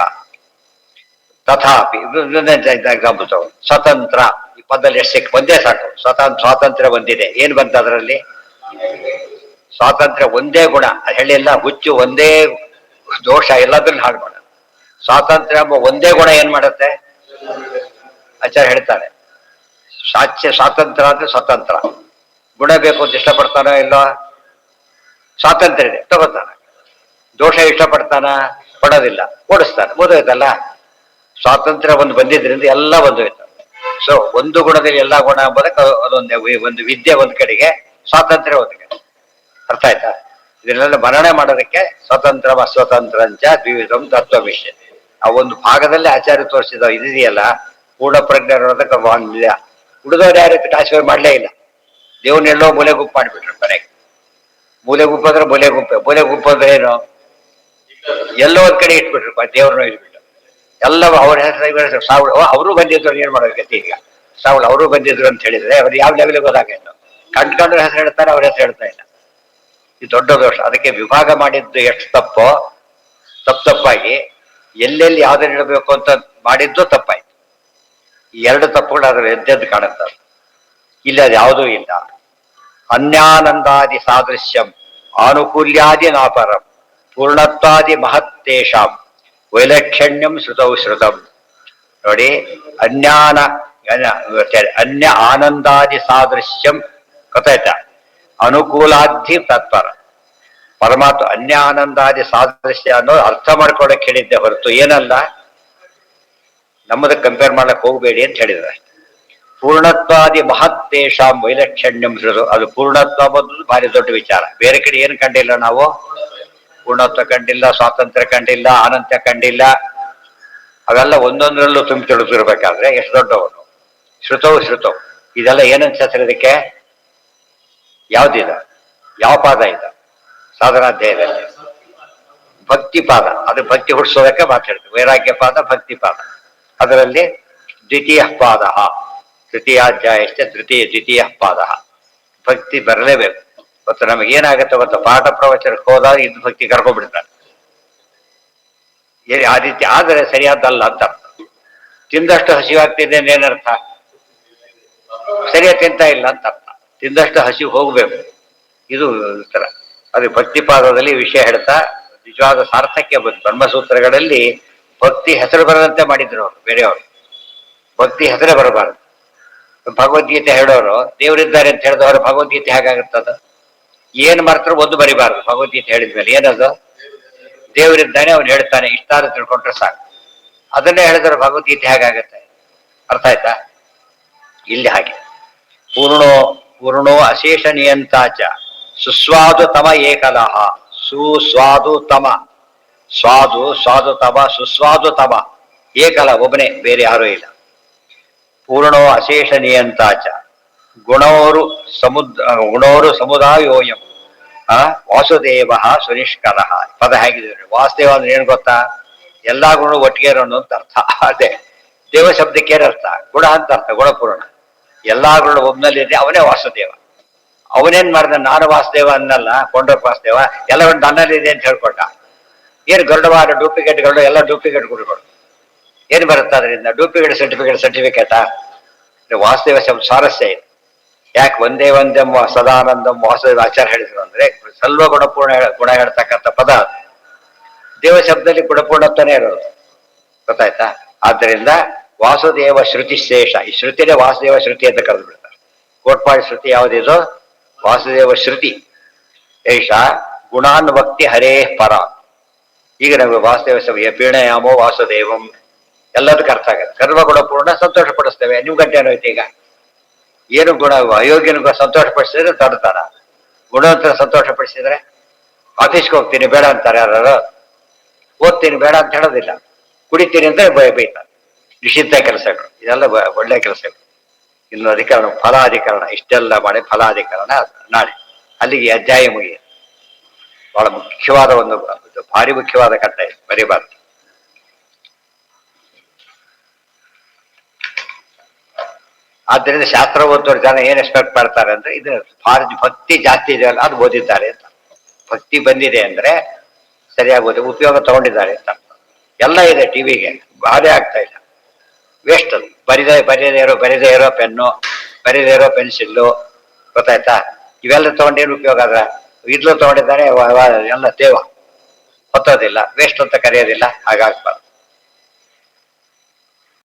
ತಥಾಪಿ ಎಕ್ಸಾಂಪಲ್ ತಗೋ, ಸ್ವತಂತ್ರ ಈ ಪದದಲ್ಲಿ ಎಷ್ಟು ಒಂದೇ ಸಾಕು. ಸ್ವಾತಂತ್ರ್ಯ ಒಂದಿದೆ, ಏನ್ ಬಂತ ಅದರಲ್ಲಿ? ಸ್ವಾತಂತ್ರ್ಯ ಒಂದೇ ಗುಣ, ಅದು ಹೇಳಿಲ್ಲ ಹುಚ್ಚು ಒಂದೇ ದೋಷ ಎಲ್ಲದನ್ನು ಹಾಳು ಮಾಡ. ಸ್ವಾತಂತ್ರ್ಯ ಎಂಬ ಒಂದೇ ಗುಣ ಏನ್ ಮಾಡುತ್ತೆ? ಆಚಾರ್ಯ ಹೇಳ್ತಾರೆ, ಸ್ವಾತಂತ್ರ್ಯ ಅಂದ್ರೆ ಸ್ವತಂತ್ರ. ಗುಣ ಬೇಕು ಅಂತ ಇಷ್ಟಪಡ್ತಾನೋ ಇಲ್ಲೋ? ಸ್ವಾತಂತ್ರ್ಯ ಇದೆ, ತಗೋತಾನ. ದೋಷ ಇಷ್ಟಪಡ್ತಾನ? ಪಡೋದಿಲ್ಲ, ಓಡಿಸ್ತಾನೆ. ಓದೋಯ್ತಲ್ಲ, ಸ್ವಾತಂತ್ರ್ಯ ಒಂದು ಬಂದಿದ್ರಿಂದ ಎಲ್ಲ ಬಂದೋಯ್ತು. ಸೊ ಒಂದು ಗುಣದಲ್ಲಿ ಎಲ್ಲಾ ಗುಣ ಎಂಬುದಕ್ಕೆ ಒಂದು ವಿದ್ಯೆ ಒಂದ್ ಕಡೆಗೆ, ಸ್ವಾತಂತ್ರ್ಯ ಒಂದ್ ಕಡೆ. ಅರ್ಥ ಆಯ್ತಾ? ಇದನ್ನೆಲ್ಲ ಮನನ ಮಾಡೋದಕ್ಕೆ ಸ್ವತಂತ್ರ ಅಸ್ವತಂತ್ರಂಚ ದ್ವಿವಿಧಂ ತತ್ವವಿಷಯ ಆ ಒಂದು ಭಾಗದಲ್ಲಿ ಆಚಾರ್ಯ ತೋರಿಸಿದ ಇದೆಯಲ್ಲ, ಪೂರ್ಣ ಪ್ರಜ್ಞೆ ಅನ್ನೋದಕ್ಕೆ ಉಳಿದವ್ರು ಯಾರು ಟ್ರಾನ್ಸ್ಫರ್ ಮಾಡ್ಲೇ ಇಲ್ಲ. ದೇವ್ರನ್ನೆಲ್ಲೋ ಮೂಲೆ ಗುಂಪು ಮಾಡಿಬಿಟ್ರು ಮನೆಗೆ. ಮೂಲೆ ಗುಂಪು ಅಂದ್ರೆ ಮೂಲೆ ಗುಂಪು ಅಂದ್ರೆ ಏನು? ಎಲ್ಲೋ ಒಂದ್ ಕಡೆ ಇಟ್ಬಿಟ್ರು, ದೇವ್ರನ್ನ ಇಟ್ಬಿಟ್ಟು ಎಲ್ಲ ಅವ್ರ ಹೆಸರು ಸಾವಳ ಅವರು ಬಂದಿದ್ರು. ಏನ್ ಮಾಡೋದಕ್ಕೆ ಈಗ? ಸಾವಳ ಅವರು ಬಂದಿದ್ರು ಅಂತ ಹೇಳಿದ್ರೆ ಅವ್ರು ಯಾವ ಲೆವೆಲ್ಗೆ ಹೋದಾಗೇನು? ಕಂಡ್ಕೊಂಡ್ರ ಹೆಸರು ಹೇಳ್ತಾರೆ, ಅವ್ರ ಹೆಸರು ಹೇಳ್ತಾ ಇಲ್ಲ. ಇದು ದೊಡ್ಡ ದೋಷ. ಅದಕ್ಕೆ ವಿಭಾಗ ಮಾಡಿದ್ದು ಎಷ್ಟು ತಪ್ಪೋ ತಪ್ಪಾಗಿ ಎಲ್ಲೆಲ್ಲಿ ಯಾವ್ದನ್ನ ಇಡಬೇಕು ಅಂತ ಮಾಡಿದ್ದು ತಪ್ಪಾಯ್ತು. ಈ ಎರಡು ತಪ್ಪುಗಳು ಅದ್ರ ಎದ್ದೆದ್ದು ಕಾಣುತ್ತೆ. ಇಲ್ಲ, ಅದು ಯಾವುದೂ ಇಲ್ಲ. ಅನ್ಯಾನಂದಾದಿ ಸಾದೃಶ್ಯಂ ಆನುಕೂಲ್ಯಾದಿ ನಾಪರಂ ಪೂರ್ಣತ್ವಾದಿ ಮಹತ್ತೇಷಾಂ ವೈಲಕ್ಷಣ್ಯಂ ಶ್ರುತಂ. ನೋಡಿ, ಅನ್ಯ ಆನಂದಾದಿ ಸಾದೃಶ್ಯಂ ಗೊತ್ತಾಯ್ತಾ? ಅನುಕೂಲಾಧಿ ತತ್ಪರ ಪರಮಾತ್ಮ ಅನ್ಯ ಆನಂದಾದಿ ಸಾದೃಶ್ಯ ಅನ್ನೋ ಅರ್ಥ ಮಾಡ್ಕೊಳಕ್ ಹೇಳಿದ್ದೆ ಹೊರತು ಏನಲ್ಲ ನಮ್ಮದ ಕಂಪೇರ್ ಮಾಡಕ್ ಹೋಗ್ಬೇಡಿ ಅಂತ ಹೇಳಿದ್ರೆ. ಪೂರ್ಣತ್ವಾದಿ ಮಹತ್ತೇಷಾಂ ವೈಲಕ್ಷಣ್ಯಂ ಶ್ರುತಂ. ಅದು ಪೂರ್ಣತ್ವ ಬಂದು ಭಾರಿ ದೊಡ್ಡ ವಿಚಾರ. ಬೇರೆ ಕಡೆ ಏನು ಕಂಡಿಲ್ಲ ನಾವು. ಪೂರ್ಣತ್ವ ಕಂಡಿಲ್ಲ, ಸ್ವಾತಂತ್ರ್ಯ ಕಂಡಿಲ್ಲ, ಅನಂತ್ಯ ಕಂಡಿಲ್ಲ. ಅವೆಲ್ಲ ಒಂದೊಂದರಲ್ಲೂ ತುಂಬಿ ತಿಳಿದಿರ್ಬೇಕಾದ್ರೆ ಎಷ್ಟು ದೊಡ್ಡವನು. ಶ್ರುತವು ಇದೆಲ್ಲ ಏನಂತ ಹೆಸರು ಇದಕ್ಕೆ? ಯಾವ್ದಿದ? ಯಾವ ಪಾದ ಇದೆ ಸಾಧನಾಧ್ಯಾಯದಲ್ಲಿ? ಭಕ್ತಿ ಪಾದ. ಅದು ಭಕ್ತಿ ಹುಡ್ಸೋದಕ್ಕೆ ಮಾತಾಡ್ತೀವಿ. ವೈರಾಗ್ಯ ಪಾದ, ಭಕ್ತಿ ಪಾದ. ಅದರಲ್ಲಿ ದ್ವಿತೀಯ ಪಾದ, ತೃತೀಯಾಧ್ಯಾಯಶ್ಚ ದ್ವಿತೀಯ ಪಾದ. ಭಕ್ತಿ ಬರಲೇಬೇಕು. ಮತ್ತು ನಮಗೇನಾಗುತ್ತೆ ಗೊತ್ತ, ಪಾಠ ಪ್ರವಚನಕ್ಕೆ ಹೋದಾಗ ಇದು ಭಕ್ತಿ ಕರ್ಕೊಂಡ್ಬಿಡ್ತಾರೆ. ಆ ರೀತಿ ಆದರೆ ಸರಿಯಾದಲ್ಲ ಅಂತ ಅರ್ಥ. ತಿಂದಷ್ಟು ಹಸಿವಾಗ್ತಿದೆ ಏನರ್ಥ? ಸರಿಯಾಗಿ ತಿಂತ ಇಲ್ಲ ಅಂತ ಅರ್ಥ. ತಿಂದಷ್ಟು ಹಸಿವು ಹೋಗ್ಬೇಕು. ಇದು ತರ. ಅದು ಭಕ್ತಿಪಾದದಲ್ಲಿ ವಿಷಯ ಹೇಳ್ತಾ ನಿಜವಾದ ಸಾರ್ಥಕ್ಯ ಬಂತು. ಬ್ರಹ್ಮಸೂತ್ರಗಳಲ್ಲಿ ಭಕ್ತಿ ಹೆಸರು ಬರದಂತೆ ಮಾಡಿದ್ರು ಅವರು, ಬೇರೆಯವರು. ಭಕ್ತಿ ಹೆಸರೇ ಬರಬಾರದು. ಭಗವದ್ಗೀತೆ ಹೇಳೋರು ದೇವರಿದ್ದಾರೆ ಅಂತ ಹೇಳಿದವರು ಭಗವದ್ಗೀತೆ ಹೇಗಾಗುತ್ತದ? ಏನ್ ಮಾಡ್ತಾರೋ ಒಂದು ಬರಿಬಾರದು. ಭಗವದ್ಗೀತೆ ಹೇಳಿದ್ಮೇಲೆ ಏನದು? ದೇವರಿದ್ದಾನೆ, ಅವ್ನು ಹೇಳ್ತಾನೆ, ಇಷ್ಟಾದ್ರೂ ತಿಳ್ಕೊಂಡ್ರೆ ಸಾಕು. ಅದನ್ನೇ ಹೇಳಿದ್ರೆ ಭಗವದ್ಗೀತೆ ಹೇಗಾಗತ್ತೆ? ಅರ್ಥ ಆಯ್ತಾ? ಇಲ್ಲಿ ಹಾಗೆ ಪೂರ್ಣೋ ಅಶೇಷ ನಿಯಂತಾಚ ಸುಸ್ವಾದು ತಮ ಏಕಲಹ. ಸುಸ್ವಾದು ತಮ, ಸ್ವಾದು ತಮ, ಸುಸ್ವಾದು ತಮ ಏಕಲ, ಒಬ್ಬನೇ, ಬೇರೆ ಯಾರೂ ಇಲ್ಲ. ಪೂರ್ಣೋ ಅಶೇಷ ನಿಯಂತಾಚ ಗುಣೋರು ಸಮುದಾಯೋಯಂ ವಾಸುದೇವ ಸುನಿಷ್ಕಲ. ಪದ ಹೇಗಿದೆ ವಾಸುದೇವ ಅಂದ್ರೆ ಏನ್ ಗೊತ್ತಾ? ಎಲ್ಲಾ ಗುಣ ಒಟ್ಟಿಗೆ ಇರೋನು ಅಂತ ಅರ್ಥ. ಅದೇ ದೇವ ಶಬ್ದಕ್ಕೆ ಏನರ್ಥ? ಗುಣ ಅಂತ ಅರ್ಥ. ಗುಣಪೂರ್ಣ ಎಲ್ಲಾ ಗುಣ ಒಬ್ನಲ್ಲಿದೆ, ಅವನೇ ವಾಸುದೇವ. ಅವನೇನ್ ಮಾಡ್ದ? ನಾನು ವಾಸುದೇವ ಅನ್ನಲ್ಲ, ಕೊಂಡಪ್ಪ ವಾಸುದೇವ ಎಲ್ಲ ನನ್ನಲ್ಲಿದೆ ಅಂತ ಹೇಳ್ಕೊಟ್ಟ. ಏನು ಗರುಡವಾರ ಡೂಪ್ಲಿಕೇಟ್ಗಳು ಎಲ್ಲ ಡೂಪ್ಲಿಕೇಟ್ ಗುರುಗಳು. ಏನು ಬರುತ್ತೆ ಅದರಿಂದ? ಡೂಪ್ಲಿಕೇಟ್ ಸರ್ಟಿಫಿಕೇಟಾ? ವಾಸುದೇವ ಶಬ್ದ ಸ್ವಾರಸ್ಯ ಇದೆ. ಯಾಕೆ ಒಂದೇ ಒಂದೆಂಬ ಸದಾನಂದಂ ವಾಸುದೇವ ಆಚಾರ ಹೇಳಿದ್ರು ಅಂದ್ರೆ ಸರ್ವ ಗುಣ ಹೇಳ್ತಕ್ಕಂಥ ಪದ. ದೇವ ಶಬ್ದದಲ್ಲಿ ಗುಣಪೂರ್ಣತ್ವನೇ ಇರೋದು. ಗೊತ್ತಾಯ್ತಾ? ಆದ್ದರಿಂದ ವಾಸುದೇವ ಶ್ರುತಿ ಶೇಷ. ಈ ಶ್ರುತಿನೇ ವಾಸುದೇವ ಶ್ರುತಿ ಅಂತ ಕರೆದು ಬಿಡ್ತಾರೆ. ಕೋಟ್ಪಾಡಿ ಶ್ರುತಿ ಯಾವುದಿದು? ವಾಸುದೇವ ಶ್ರುತಿ. ಏಷ ಗುಣಾನ್ವಕ್ತಿ ಹರೇ ಪರ. ಈಗ ನಮಗೆ ವಾಸುದೇವ ಸಭೆಯ ಪೀಣಯಾಮೋ ವಾಸುದೇವಂ ಎಲ್ಲದಕ್ಕೆ ಅರ್ಥ ಆಗುತ್ತೆ. ಸರ್ವಗುಣಪೂರ್ಣ ಸಂತೋಷ ಪಡಿಸ್ತೇವೆ. ನೀವು ಗಂಟೆ ಏನೋಯ್ತು ಈಗ? ಏನು ಗುಣ? ಅಯೋಗ್ಯನ ಸಂತೋಷ ಪಡಿಸಿದ್ರೆ ತಡ್ತಾರ, ಗುಣವಂತರ ಸಂತೋಷ ಪಡಿಸಿದ್ರೆ ಆಫೀಸ್ಗೆ ಹೋಗ್ತೀನಿ ಬೇಡ ಅಂತಾರೆ ಯಾರು, ಓದ್ತೀನಿ ಬೇಡ ಅಂತ ಹೇಳೋದಿಲ್ಲ, ಕುಡಿತೀನಿ ಅಂತ ಬೈತಾರೆ. ನಿಷಿದ್ಧ ಕೆಲಸಗಳು ಇದೆಲ್ಲ ಒಳ್ಳೆ ಕೆಲಸಗಳು. ಇನ್ನು ಅಧಿಕರಣ ಫಲಾಧಿಕರಣ ಇಷ್ಟೆಲ್ಲ ಮಾಡಿ ಫಲಾಧಿಕರಣ ನಾಳೆ ಅಲ್ಲಿಗೆ ಅಧ್ಯಾಯ ಮುಗಿಯ. ಬಹಳ ಮುಖ್ಯವಾದ ಒಂದು ಭಾರಿ ಮುಖ್ಯವಾದ ಘಟ್ಟ ಇದು, ಬರೀಬಾರ್ದು. ಆದ್ದರಿಂದ ಶಾಸ್ತ್ರ ಓದೋರು ಜನ ಏನ್ ಎಕ್ಸ್ಪೆಕ್ಟ್ ಮಾಡ್ತಾರೆ ಅಂದ್ರೆ ಇದು ಭಾರಿ ಭಕ್ತಿ ಜಾಸ್ತಿ ಇದೆಯಲ್ಲ ಅದು ಓದಿದ್ದಾರೆ ಅಂತ. ಭಕ್ತಿ ಬಂದಿದೆ ಅಂದ್ರೆ ಸರಿಯಾಗಿ ಓದಿ ಉಪಯೋಗ ತಗೊಂಡಿದ್ದಾರೆ ಅಂತ. ಎಲ್ಲ ಇದೆ ಟಿವಿಗೆ, ಭಾರಿ ಆಗ್ತಾ ಇಲ್ಲ, ವೇಸ್ಟ್ ಅದು. ಬರಿದೇ ಇರೋ ಪೆನ್ನು, ಬರಿದೇ ಇರೋ ಪೆನ್ಸಿಲ್ಲು, ಗೊತ್ತಾಯ್ತಾ? ಇವೆಲ್ಲ ತಗೊಂಡೇನು ಉಪಯೋಗ ಅದ? ಇದ್ಲು ತಗೊಂಡಿದ್ದಾನೆ ಎಲ್ಲ ದೇವ ಹೊತ್ತೋದಿಲ್ಲ, ವೇಸ್ಟ್ ಅಂತ ಕರೆಯೋದಿಲ್ಲ, ಹಾಗಾಗ್ಬಾರ್ದು.